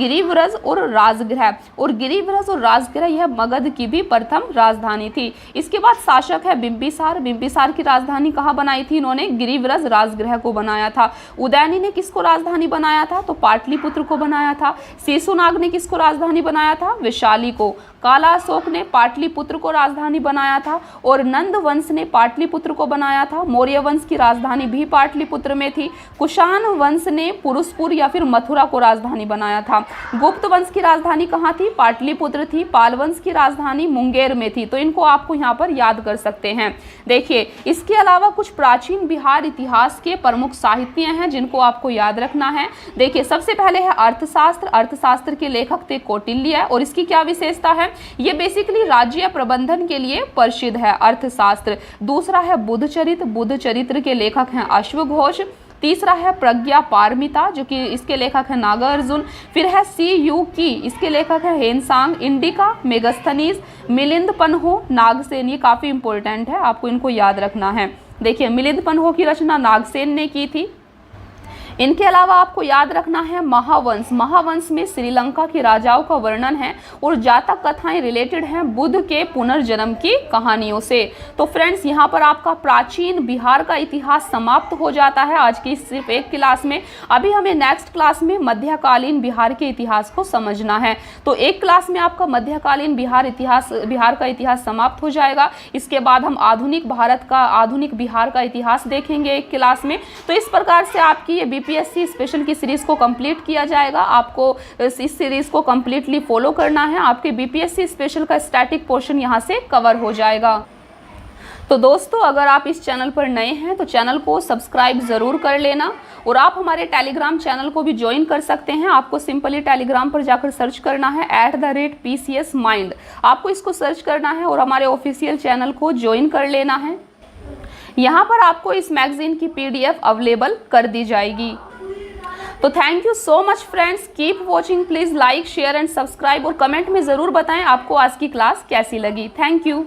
गिरिव्रज और राजगृह। और गिरिव्रज और राजगृह यह मगध की भी प्रथम राजधानी थी। इसके बाद शासक है बिंबिसार। बिंबिसार की राजधानी कहाँ बनाई थी इन्होंने? गिरिव्रज राजगृह को बनाया था। उदयनी ने किसको राजधानी बनाया था? तो पाटलिपुत्र को बनाया था। शेषुनाग ने किसको राजधानी बनाया था? वैशाली को। काला अशोक ने पाटलिपुत्र को राजधानी बनाया था। और नंद वंश ने पाटलिपुत्र को बनाया था। मौर्य वंश की राजधानी भी पाटलिपुत्र में थी। कुषाण वंश ने पुरुषपुर या फिर मथुरा को राजधानी बनाया था। गुप्त वंश की राजधानी कहाँ थी? पाटलिपुत्र थी। पाल वंश की राजधानी मुंगेर में थी। तो इनको आपको यहाँ पर याद कर सकते हैं। देखिए इसके अलावा कुछ प्राचीन बिहार इतिहास के प्रमुख साहित्य हैं जिनको आपको याद रखना है। देखिए सबसे पहले है अर्थशास्त्र। अर्थशास्त्र के लेखक थे कौटिल्य। और इसकी क्या विशेषता है? ये बेसिकली राज्य प्रबंधन के लिए प्रसिद्ध है अर्थशास्त्र। दूसरा है बुद्धचरित्र। बुद्धचरित्र के लेखक हैं अश्वघोष। तीसरा है प्रज्ञा पारमिता जो कि इसके लेखक है नागार्जुन। फिर है सीयूकी, इसके लेखक है Hiuen Tsang. Indica, Megasthenes, Milinda Panho, Nagasena. ये काफी इंपॉर्टेंट है, आपको इनको याद रखना है। देखिए मिलिंद पन्हो की रचना नागसेन ने की थी। इनके अलावा आपको याद रखना है महावंश। महावंश में श्रीलंका के राजाओं का वर्णन है और जातक कथाएं रिलेटेड हैं बुद्ध के पुनर्जन्म की कहानियों से। तो फ्रेंड्स यहाँ पर आपका प्राचीन बिहार का इतिहास समाप्त हो जाता है आज की सिर्फ एक क्लास में। अभी हमें नेक्स्ट क्लास में मध्यकालीन बिहार के इतिहास को समझना है। तो एक क्लास में आपका मध्यकालीन बिहार का इतिहास समाप्त हो जाएगा। इसके बाद हम आधुनिक बिहार का इतिहास देखेंगे एक क्लास में। तो इस प्रकार से आपकी ये बीपीएससी स्पेशल की सीरीज को कंप्लीट किया जाएगा। आपको इस सीरीज को कंप्लीटली फॉलो करना है। आपके बीपीएससी स्पेशल का स्टैटिक पोर्शन यहां से कवर हो जाएगा। तो दोस्तों अगर आप इस चैनल पर नए हैं तो चैनल को सब्सक्राइब ज़रूर कर लेना और आप हमारे टेलीग्राम चैनल को भी ज्वाइन कर सकते हैं। आपको सिंपली टेलीग्राम पर जाकर सर्च करना है @PCS Mind। आपको इसको सर्च करना है और हमारे ऑफिशियल चैनल को ज्वाइन कर लेना है। यहाँ पर आपको इस मैगजीन की PDF अवेलेबल कर दी जाएगी। तो thank you so much friends, keep watching, please like share and subscribe और कमेंट में ज़रूर बताएं आपको आज की क्लास कैसी लगी। Thank you.